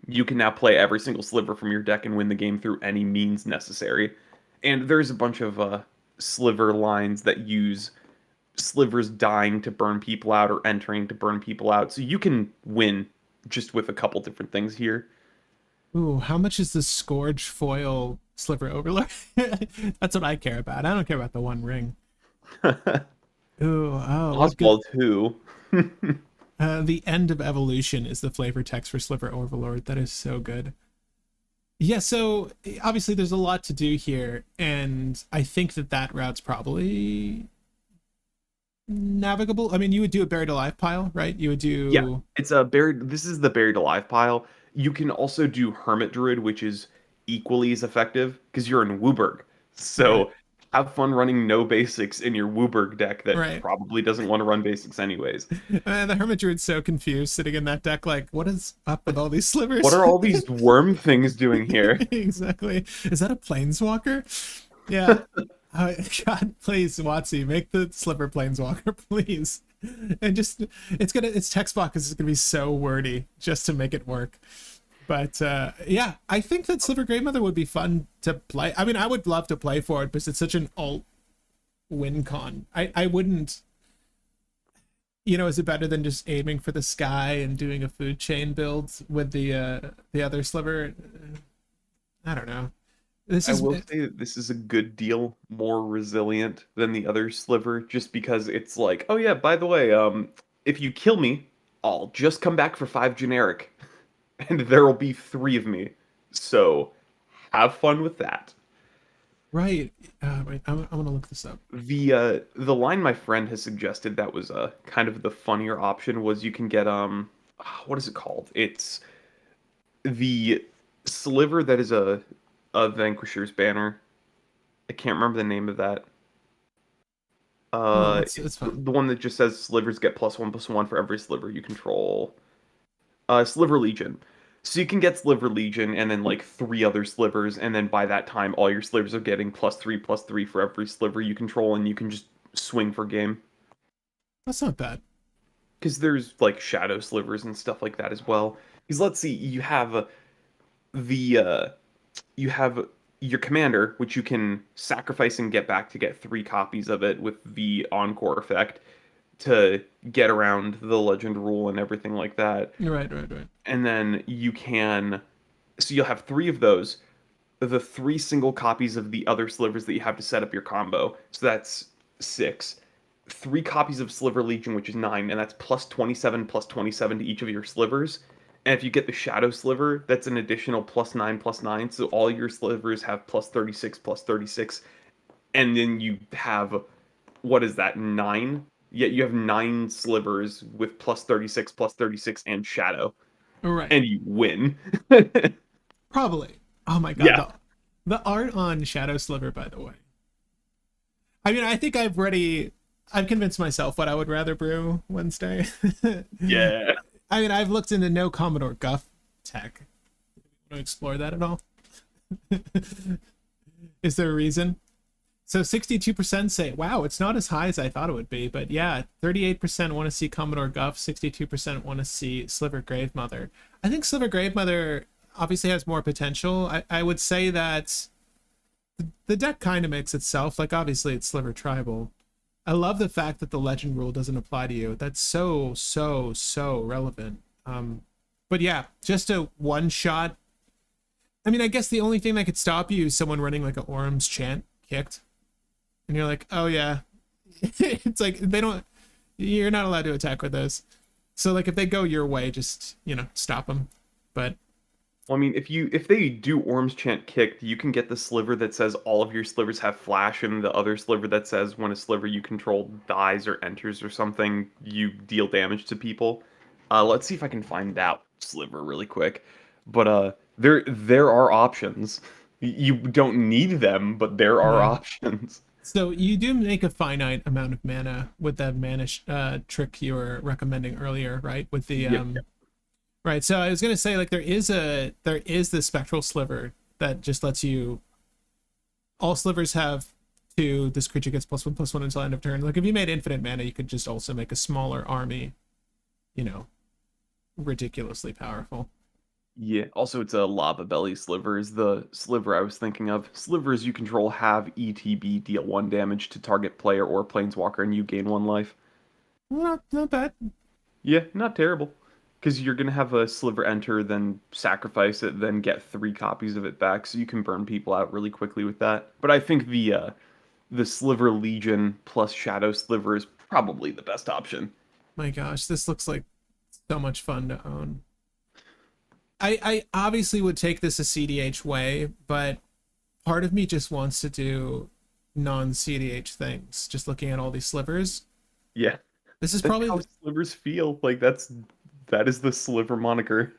Speaker 2: You can now play every single sliver from your deck and win the game through any means necessary. And there's a bunch of sliver lines that use slivers dying to burn people out or entering to burn people out. So you can win just with a couple different things here.
Speaker 1: Ooh, how much is the Scourge foil Sliver Overlord? That's what I care about. I don't care about the One Ring. Ooh, oh, what good.
Speaker 2: Oswald who?
Speaker 1: The End of Evolution is the flavor text for Sliver Overlord. That is so good. Yeah, so obviously there's a lot to do here, and I think that route's probably navigable. I mean, you would do a buried alive pile, right? You would
Speaker 2: Yeah,
Speaker 1: do
Speaker 2: it's a buried. This is the buried alive pile. You can also do Hermit Druid, which is equally as effective because you're in Wooburg.
Speaker 1: right,
Speaker 2: So have fun running no basics in your Wooburg deck that
Speaker 1: right.
Speaker 2: probably doesn't want to run basics anyways.
Speaker 1: The Hermit Druid's so confused sitting in that deck, like, what is up with all these
Speaker 2: What
Speaker 1: slivers?
Speaker 2: are all these worm things doing here?
Speaker 1: Exactly. Is that a planeswalker? Yeah. God, please, Watsy, make the sliver planeswalker, please. And just its text box is gonna be so wordy just to make it work. But yeah, I think that Sliver Grave Mother would be fun to play. I mean, I would love to play for it because it's such an alt win con. I wouldn't, is it better than just aiming for the sky and doing a food chain build with the other sliver? I don't know. This
Speaker 2: I
Speaker 1: is
Speaker 2: will say that this is a good deal, more resilient than the other sliver, just because it's like, oh yeah, by the way, if you kill me, I'll just come back for 5 generic, and there will be 3 of me. So have fun with that.
Speaker 1: right. Wait, I'm gonna look this up.
Speaker 2: The line my friend has suggested that was kind of the funnier option was you can get what is it called? It's the sliver that is a Vanquisher's banner. I can't remember the name of that.
Speaker 1: Oh, it's
Speaker 2: It's
Speaker 1: fun.
Speaker 2: the one that just says slivers get +1/+1 for every sliver you control. Sliver Legion. So you can get Sliver Legion and then like 3 other slivers, and then by that time all your slivers are getting +3/+3 for every sliver you control, and you can just swing for game.
Speaker 1: That's not bad.
Speaker 2: Because there's like shadow slivers and stuff like that as well. Because let's see, the you have your commander, which you can sacrifice and get back to get 3 copies of it with the encore effect to get around the legend rule and everything like that.
Speaker 1: Right, right, right.
Speaker 2: And then you can, so you'll have 3 of those, the 3 single copies of the other slivers that you have to set up your combo. So that's 6. 3 copies of Sliver Legion, which is 9, and that's +27/+27 to each of your slivers. And if you get the Shadow Sliver, that's an additional +9/+9. So all your slivers have +36/+36. And then you have, what is that, 9? Yet you have 9 slivers with +36/+36 and Shadow.
Speaker 1: Right.
Speaker 2: And you win.
Speaker 1: Probably. Oh my god,
Speaker 2: Yeah.
Speaker 1: the art on Shadow Sliver, by the way. I mean, I think I've convinced myself what I would rather brew Wednesday.
Speaker 2: Yeah.
Speaker 1: I mean, I've looked into no Commodore Guff tech. Want to explore that at all? Is there a reason? So 62% say, wow, it's not as high as I thought it would be. But yeah, 38% want to see Commodore Guff, 62% want to see Sliver Gravemother. I think Sliver Gravemother obviously has more potential. I would say that the deck kind of makes itself. Like, obviously, it's Sliver Tribal. I love the fact that the legend rule doesn't apply to you. That's so relevant. But yeah, just a one shot. I mean, I guess the only thing that could stop you is someone running like a Orm's Chant kicked. And you're like, oh yeah. It's like, you're not allowed to attack with those. So like if they go your way, just, stop them. But
Speaker 2: Well, I mean, if they do Orm's Chant kicked, you can get the sliver that says all of your slivers have flash, and the other sliver that says when a sliver you control dies or enters or something, you deal damage to people. Let's see if I can find that sliver really quick. But there are options. You don't need them, but there are
Speaker 1: no.
Speaker 2: options.
Speaker 1: So you do make a finite amount of mana with that mana trick you were recommending earlier, right? With the
Speaker 2: Yep.
Speaker 1: right. So I was gonna say like there is the spectral sliver that just lets you all slivers have two. This creature gets +1/+1 until end of turn. Like if you made infinite mana, you could just also make a smaller army, ridiculously powerful.
Speaker 2: Yeah. Also, it's a lava belly sliver is the sliver I was thinking of. Slivers you control have ETB deal 1 damage to target player or planeswalker, and you gain 1 life.
Speaker 1: Well, not bad.
Speaker 2: Yeah, not terrible. Because you're gonna have a sliver enter, then sacrifice it, then get 3 copies of it back, so you can burn people out really quickly with that. But I think the Sliver Legion plus Shadow Sliver is probably the best option.
Speaker 1: My gosh, this looks like so much fun to own. I obviously would take this a cEDH way, but part of me just wants to do non-cEDH things. Just looking at all these slivers.
Speaker 2: Yeah,
Speaker 1: This is
Speaker 2: that's
Speaker 1: probably
Speaker 2: how slivers feel. Like that is the Sliver moniker.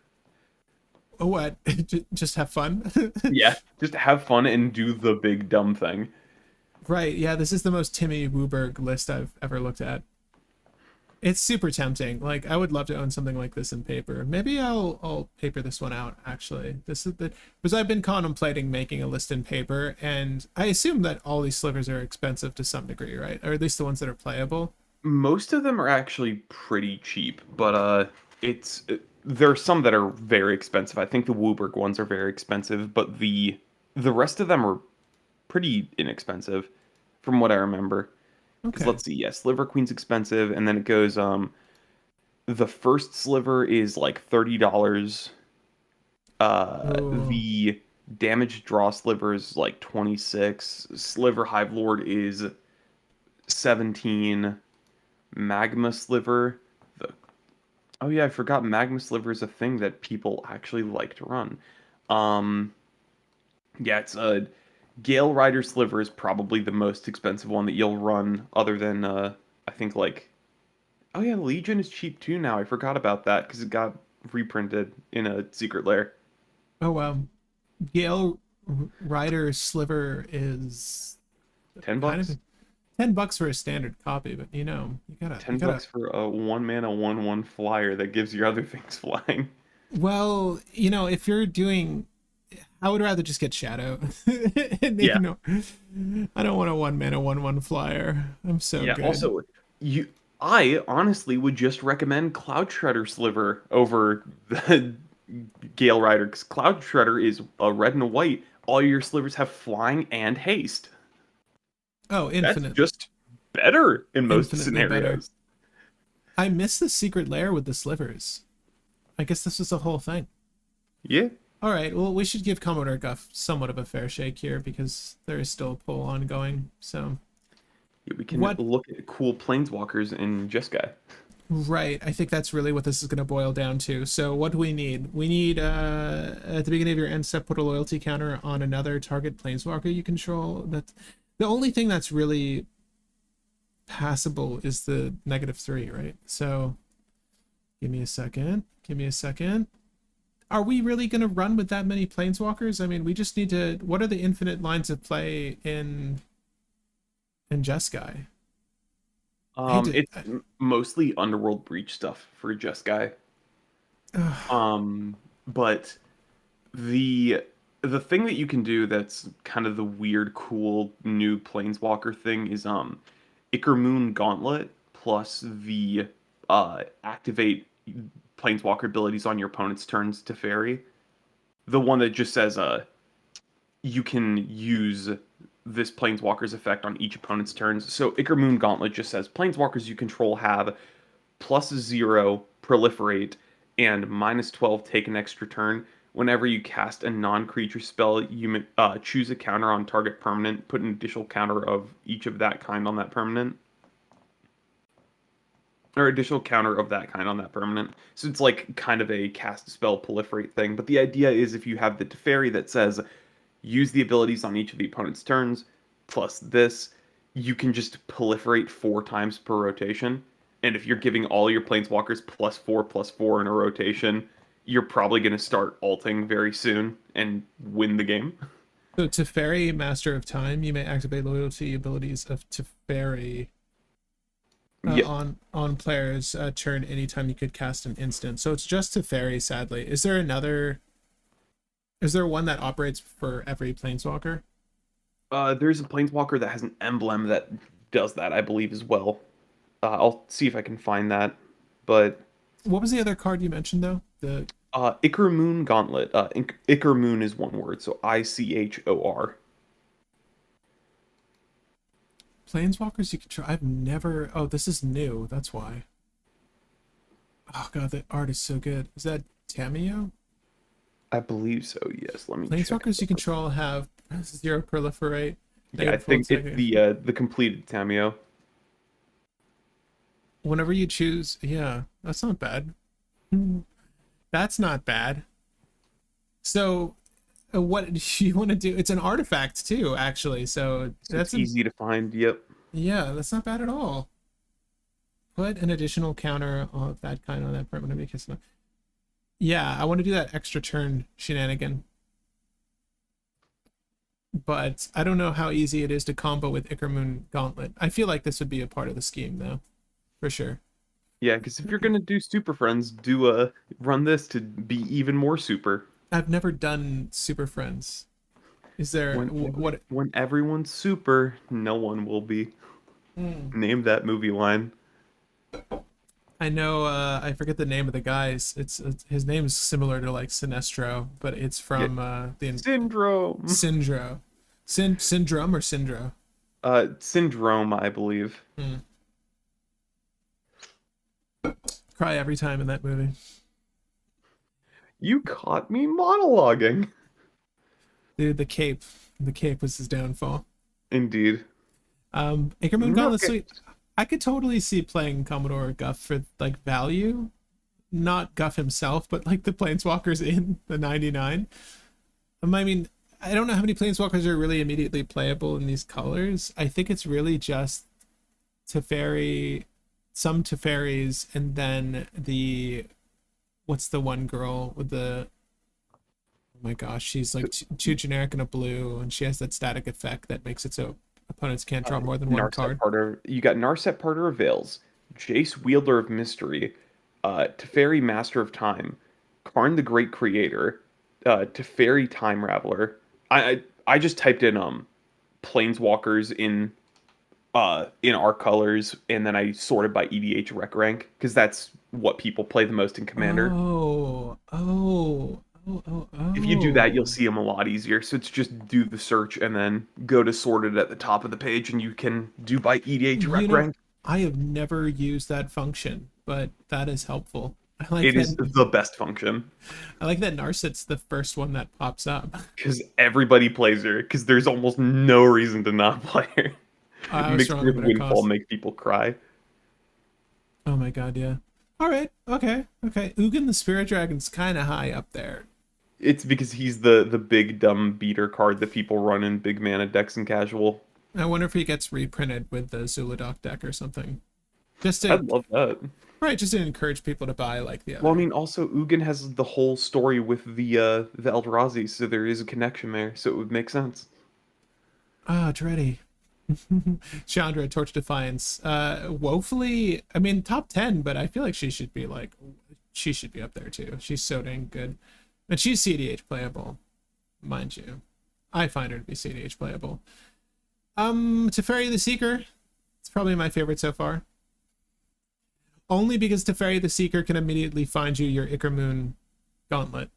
Speaker 1: what just have fun.
Speaker 2: Yeah, just have fun and do the big dumb thing.
Speaker 1: Right, yeah, this is the most Timmy Wooberg list I've ever looked at. It's super tempting. Like I would love to own something like this in paper. Maybe I'll paper this one out actually. This is the because I've been contemplating making a list in paper, and I assume that all these slivers are expensive to some degree, right? Or at least the ones that are playable.
Speaker 2: Most of them are actually pretty cheap, but there are some that are very expensive. I think the Wooberg ones are very expensive, but the rest of them are pretty inexpensive from what I remember. Because
Speaker 1: Okay.
Speaker 2: let's see, yes, Sliver Queen's expensive, and then it goes the first sliver is like $30.
Speaker 1: Oh,
Speaker 2: The damage draw sliver is like 26. Sliver Hive Lord is 17. Magma Sliver. The Oh yeah, I forgot Magma Sliver is a thing that people actually like to run. Um yeah, it's a Gale Rider Sliver is probably the most expensive one that you'll run other than I think like oh yeah, Legion is cheap too now. I forgot about that because it got reprinted in a secret lair.
Speaker 1: oh wow. Gale Rider Sliver is
Speaker 2: 10
Speaker 1: kind of
Speaker 2: bucks?
Speaker 1: $10 for a standard copy, but you
Speaker 2: 10
Speaker 1: gotta.
Speaker 2: bucks for a 1 mana 1/1 flyer that gives your other things flying.
Speaker 1: Well, if you're doing, I would rather just get Shadow and
Speaker 2: Yeah.
Speaker 1: ignore. I don't want a 1 mana 1/1 flyer. I'm so
Speaker 2: Yeah,
Speaker 1: good.
Speaker 2: also you I honestly would just recommend Cloud Shredder Sliver over the Gale Rider because Cloud Shredder is a red and a white. All your slivers have flying and haste.
Speaker 1: Oh,
Speaker 2: That's just better in most
Speaker 1: infinitely better.
Speaker 2: scenarios.
Speaker 1: I miss the secret lair with the slivers. I guess this was the whole thing.
Speaker 2: Yeah.
Speaker 1: All right, well, we should give Commodore Guff somewhat of a fair shake here because there is still a poll ongoing. So,
Speaker 2: Yeah, we can
Speaker 1: what
Speaker 2: look at cool planeswalkers in Jeskai.
Speaker 1: right, I think that's really what this is going to boil down to. So what do we need? We need at the beginning of your end step put a loyalty counter on another target planeswalker you control. That's the only thing that's really passable is the -3, right? So give me a second. Give me a second. Are we really going to run with that many planeswalkers? I mean, we just need to. What are the infinite lines of play in Jeskai? I hate to.
Speaker 2: It's mostly Underworld Breach stuff for Jeskai.
Speaker 1: Uh,
Speaker 2: But the the thing that you can do that's kind of the weird, cool new Planeswalker thing is Moon Gauntlet plus the activate Planeswalker abilities on your opponent's turns to fairy. The one that just says you can use this Planeswalker's effect on each opponent's turns. So Moon Gauntlet just says Planeswalkers you control have +0 proliferate and -12 take an extra turn. Whenever you cast a non-creature spell, you choose a counter on target permanent, put an additional counter of each of that kind on that permanent. Or additional counter of that kind on that permanent. So it's like kind of a cast spell proliferate thing. But the idea is if you have the Teferi that says use the abilities on each of the opponent's turns, plus this, you can just proliferate 4 times per rotation. And if you're giving all your Planeswalkers +4/+4 in a rotation, you're probably going to start alting very soon and win the game.
Speaker 1: So Teferi, Master of Time, you may activate loyalty abilities of Teferi
Speaker 2: Yeah.
Speaker 1: on players' turn anytime you could cast an instant. So it's just Teferi, sadly. Is there another? Is there one that operates for every Planeswalker?
Speaker 2: There's a Planeswalker that has an emblem that does that, I believe, as well. I'll see if I can find that. But
Speaker 1: What was the other card you mentioned though? The
Speaker 2: Moon Gauntlet. Moon is one word, so ICHOR.
Speaker 1: Planeswalkers you can try. I've never. Oh, this is new. That's why. Oh god, the art is so good. Is that Tameo?
Speaker 2: I believe so. Yes. Let me check.
Speaker 1: Planeswalkers you control have 0 proliferate.
Speaker 2: Yeah, I think it's the completed Tameo.
Speaker 1: Whenever you choose, yeah, that's not bad. That's not bad. So, what do you want to do? It's an artifact too, actually. So
Speaker 2: It's easy to find. Yep.
Speaker 1: yeah, that's not bad at all. Put an additional counter of that kind on that permanent because yeah, I want to do that extra turn shenanigan. But I don't know how easy it is to combo with Ickermoon Gauntlet. I feel like this would be a part of the scheme though, for sure.
Speaker 2: Yeah, because if you're gonna do Super Friends, do run this to be even more super.
Speaker 1: I've never done Super Friends. Is there what?
Speaker 2: When everyone's super, no one will be. Name that movie line.
Speaker 1: I know. I forget the name of the guys. It's his name is similar to like Sinestro, but it's from the
Speaker 2: Syndrome.
Speaker 1: Syndrome or Syndro.
Speaker 2: Syndrome, I believe.
Speaker 1: Cry every time in that movie.
Speaker 2: You caught me monologuing.
Speaker 1: Dude, the cape was his downfall.
Speaker 2: Indeed.
Speaker 1: Ickermoon Gauntlet Suite. I could totally see playing Commodore Guff for like value, not Guff himself, but like the Planeswalkers in the 99. I mean, I don't know how many Planeswalkers are really immediately playable in these colors. I think it's really just Teferi, some Teferis, and then what's the one girl with the, oh my gosh, she's like too generic in a blue, and she has that static effect that makes it so opponents can't draw more than one card.
Speaker 2: You got Narset Parter of Veils, Jace Wielder of Mystery, Teferi Master of Time, Karn the Great Creator, Teferi Time Raveler. I just typed in Planeswalkers in our colors, and then I sorted by EDH rec rank because that's what people play the most in Commander.
Speaker 1: Oh.
Speaker 2: If you do that, you'll see them a lot easier. So it's just do the search and then go to sorted at the top of the page, and you can do by EDH rec rank.
Speaker 1: I have never used that function, but that is helpful. I like
Speaker 2: it is the best function.
Speaker 1: I like that Narset's the first one that pops up.
Speaker 2: Because everybody plays her, because there's almost no reason to not play her. Mixed with Windfall make people cry.
Speaker 1: Oh my god, yeah. Alright, okay. Ugin the Spirit Dragon's kind of high up there.
Speaker 2: It's because he's the big dumb beater card that people run in big mana decks and casual.
Speaker 1: I wonder if he gets reprinted with the Zuladoc deck or something.
Speaker 2: I'd love that.
Speaker 1: Right, just to encourage people to buy like the other.
Speaker 2: Well, I mean, also Ugin has the whole story with the Eldrazi, so there is a connection there, so it would make sense.
Speaker 1: Ah, Dreddy. Chandra, Torch Defiance. Woefully, I mean, top 10, but I feel like she should be up there too. She's so dang good. And she's cEDH playable. mind you. I find her to be cEDH playable. Teferi the Seeker, it's probably my favorite so far. Only because Teferi the Seeker can immediately find you your Ichor Gauntlet,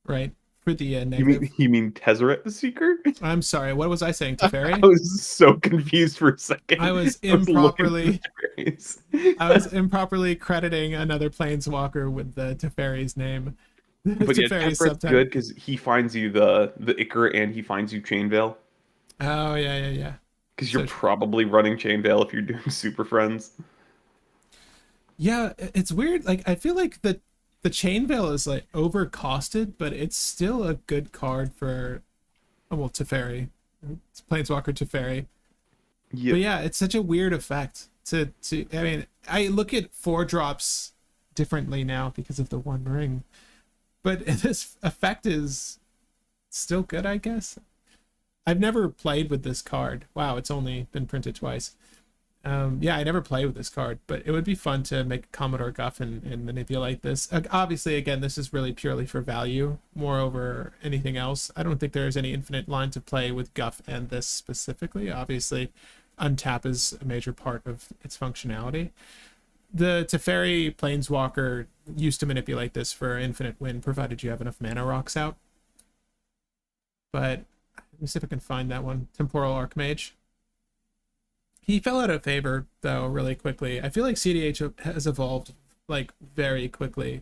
Speaker 1: right? For the negative.
Speaker 2: You mean Tezzeret the Seeker?
Speaker 1: I'm sorry, what was I saying,
Speaker 2: I
Speaker 1: Teferi?
Speaker 2: was so confused for a second.
Speaker 1: I was
Speaker 2: looking
Speaker 1: improperly crediting another Planeswalker with the Teferi's name.
Speaker 2: But yeah,
Speaker 1: Teferi's
Speaker 2: Tezzeret's good because he finds you the Ichor and he finds you Chain Veil.
Speaker 1: Oh, yeah.
Speaker 2: Because you're probably running Chain Veil if you're doing Super Friends.
Speaker 1: Yeah, it's weird. Like, I feel like the Chain Veil is like overcosted, but it's still a good card for, well, Teferi. It's Planeswalker Teferi.
Speaker 2: Yep.
Speaker 1: But yeah, it's such a weird effect to I mean, I look at 4-drops differently now because of the One Ring. But this effect is still good, I guess. I've never played with this card. Wow, it's only been printed twice. Yeah, I never played with this card, but it would be fun to make a Commodore Guff and manipulate this. Obviously, again, this is really purely for value, more over anything else. I don't think there's any infinite lines of play with Guff and this specifically. Obviously, untap is a major part of its functionality. The Teferi Planeswalker used to manipulate this for infinite win, provided you have enough mana rocks out. But let me see if I can find that one. Temporal Archmage. He fell out of favor, though, really quickly. I feel like cEDH has evolved, like, very quickly.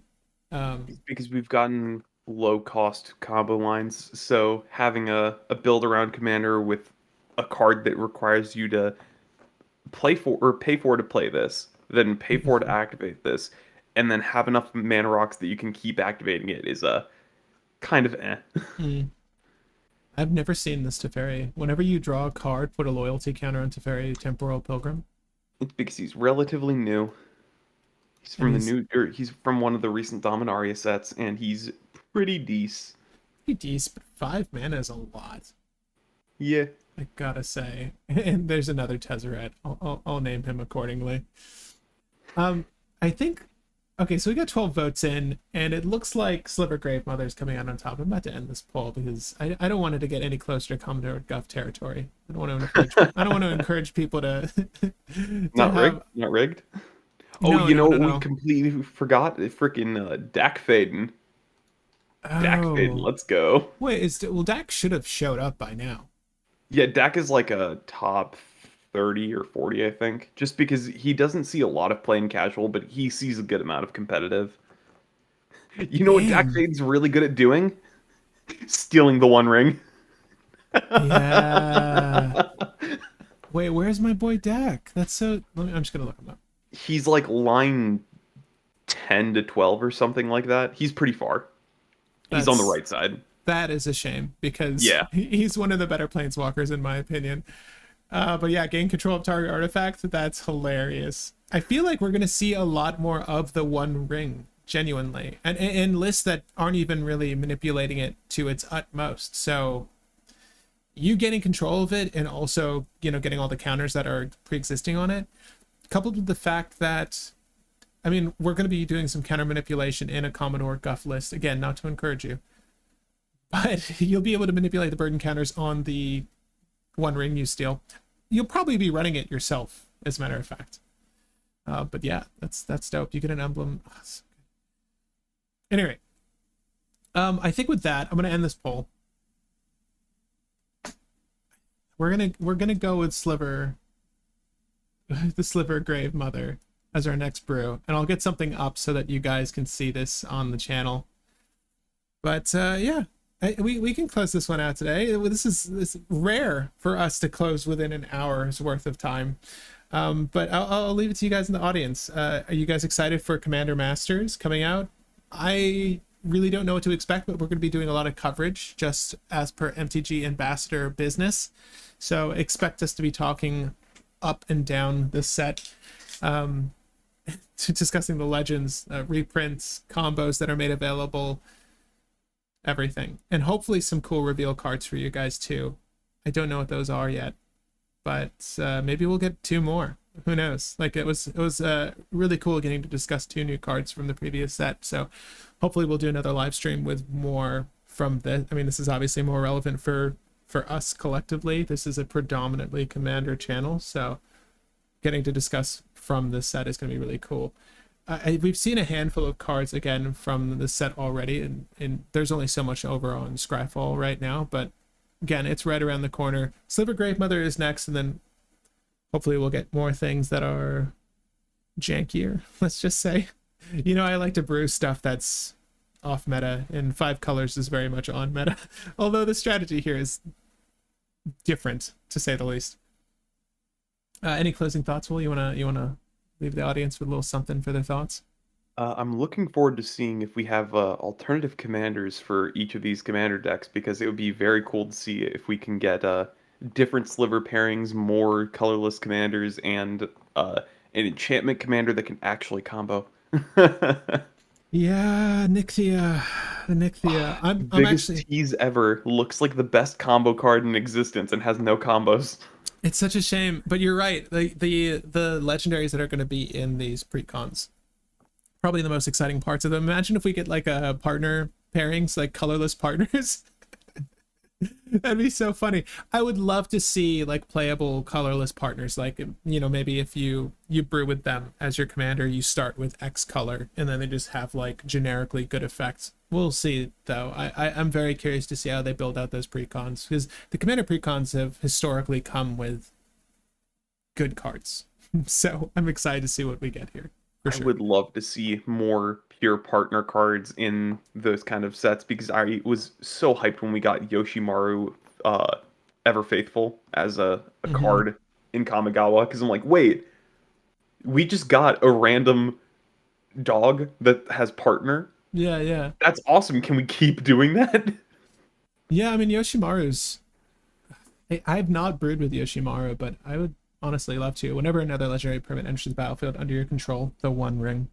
Speaker 2: Because we've gotten low-cost combo lines, so having a build-around commander with a card that requires you to play for or pay for to play this, then pay for to activate this, and then have enough mana rocks that you can keep activating it is a kind of eh.
Speaker 1: I've never seen this Teferi. Whenever you draw a card, put a loyalty counter on Teferi Temporal Pilgrim.
Speaker 2: It's because he's relatively new. He's from he's from one of the recent Dominaria sets, and he's pretty decent.
Speaker 1: Pretty decent, but 5 mana is a lot.
Speaker 2: Yeah.
Speaker 1: I gotta say. And there's another Tezzeret. I'll name him accordingly. I think... Okay, so we got 12 votes in, and it looks like Sliver Grave Mother's coming out on top. I'm about to end this poll because I don't want it to get any closer to Commodore Guff territory. I don't want to encourage people to...
Speaker 2: Not rigged? Oh, we completely forgot? Freaking Dak Faden. Dak Faden, let's go.
Speaker 1: Wait, Dak should have showed up by now.
Speaker 2: Yeah, Dak is like a top 30 or 40, I think. Just because he doesn't see a lot of play in casual, but he sees a good amount of competitive. You know what Dak Faden's really good at doing? Stealing the One Ring.
Speaker 1: Yeah. Wait, where's my boy Dak? That's so... I'm just going to look him up.
Speaker 2: He's like line 10 to 12 or something like that. He's pretty far. He's on the right side.
Speaker 1: That is a shame because he's one of the better Planeswalkers in my opinion. But yeah, gain control of target artifact. That's hilarious. I feel like we're going to see a lot more of the One Ring, genuinely. And in lists that aren't even really manipulating it to its utmost. So you getting control of it and also, getting all the counters that are pre-existing on it, coupled with the fact that, I mean, we're going to be doing some counter manipulation in a Commodore Guff list. Again, not to encourage you. But you'll be able to manipulate the burden counters on the One Ring you steal. You'll probably be running it yourself, as a matter of fact. But yeah, that's dope. You get an emblem. Oh, so good. Anyway, I think with that, I'm gonna end this poll. We're gonna go with Sliver, the Sliver Grave Mother, as our next brew, and I'll get something up so that you guys can see this on the channel. But yeah. We can close this one out today. This is rare for us to close within an hour's worth of time. But I'll leave it to you guys in the audience. Are you guys excited for Commander Masters coming out? I really don't know what to expect, but we're going to be doing a lot of coverage just as per MTG Ambassador business. So expect us to be talking up and down this set, discussing the legends, reprints, combos that are made available, everything, and hopefully some cool reveal cards for you guys too. I don't know what those are yet, but maybe we'll get 2 more. Who knows? Like it was really cool getting to discuss 2 new cards from the previous set. So hopefully we'll do another live stream with more from this. I mean, this is obviously more relevant for us collectively. This is a predominantly Commander channel, so getting to discuss from this set is going to be really cool. We've seen a handful of cards again from the set already, and there's only so much over on Scryfall right now, but again, it's right around the corner. Sliver Grave Mother is next, and then hopefully we'll get more things that are jankier, let's just say. You know, I like to brew stuff that's off meta, and 5 colors is very much on meta, although the strategy here is different, to say the least. Any closing thoughts, Will? You wanna leave the audience with a little something for their thoughts?
Speaker 2: I'm looking forward to seeing if we have alternative commanders for each of these commander decks, because it would be very cool to see if we can get different sliver pairings, more colorless commanders, and an enchantment commander that can actually combo.
Speaker 1: Yeah, Nixia, the Nixia. I'm
Speaker 2: Biggest
Speaker 1: actually.
Speaker 2: tease ever. Looks like the best combo card in existence and has no combos.
Speaker 1: It's such a shame, but you're right. The legendaries that are going to be in these precons, probably the most exciting parts of them. Imagine if we get like a partner pairings, like colorless partners. That'd be so funny. I would love to see like playable colorless partners. Like, you know, maybe if you brew with them as your commander, you start with X color, and then they just have like generically good effects. We'll see though. I'm very curious to see how they build out those precons, because the commander precons have historically come with good cards. So I'm excited to see what we get here. For
Speaker 2: I
Speaker 1: sure.
Speaker 2: would love to see more pure partner cards in those kind of sets, because I was so hyped when we got Yoshimaru Ever Faithful as a
Speaker 1: Hmm.
Speaker 2: card in Kamigawa, because I'm like, wait, we just got a random dog that has partner.
Speaker 1: Yeah, yeah.
Speaker 2: That's awesome. Can we keep doing that?
Speaker 1: Yeah, I mean Yoshimaru's I've not brewed with Yoshimaru, but I would honestly love to. Whenever another legendary permanent enters the battlefield under your control, the One Ring.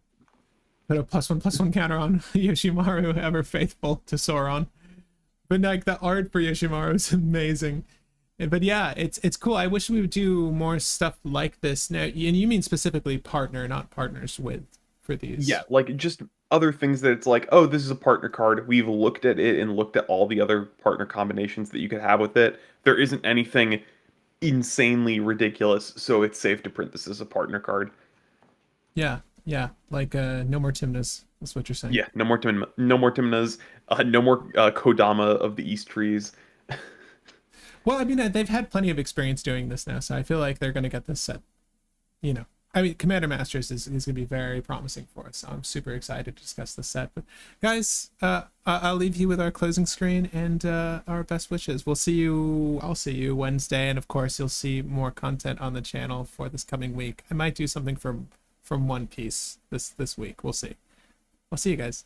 Speaker 1: Put a +1/+1 counter on Yoshimaru, ever faithful to Sauron. But like the art for Yoshimaru is amazing. But yeah, it's cool. I wish we would do more stuff like this. Now, and you mean specifically partner, not partners with, for
Speaker 2: Yeah,
Speaker 1: these.
Speaker 2: like just other things that it's like, oh, this is a partner card. We've looked at it and looked at all the other partner combinations that you could have with it. There isn't anything insanely ridiculous, so it's safe to print this as a partner card.
Speaker 1: Yeah, yeah. Like no more Timnas. That's what you're saying.
Speaker 2: Yeah, no more Timnas, no more Kodama of the East Trees.
Speaker 1: Well, I mean, they've had plenty of experience doing this now, so I feel like they're going to get this set. You know, I mean, Commander Masters is going to be very promising for us. So I'm super excited to discuss this set. But guys, I'll leave you with our closing screen and our best wishes. We'll see you. I'll see you Wednesday, and of course, you'll see more content on the channel for this coming week. I might do something from One Piece this week. We'll see. I'll see you guys.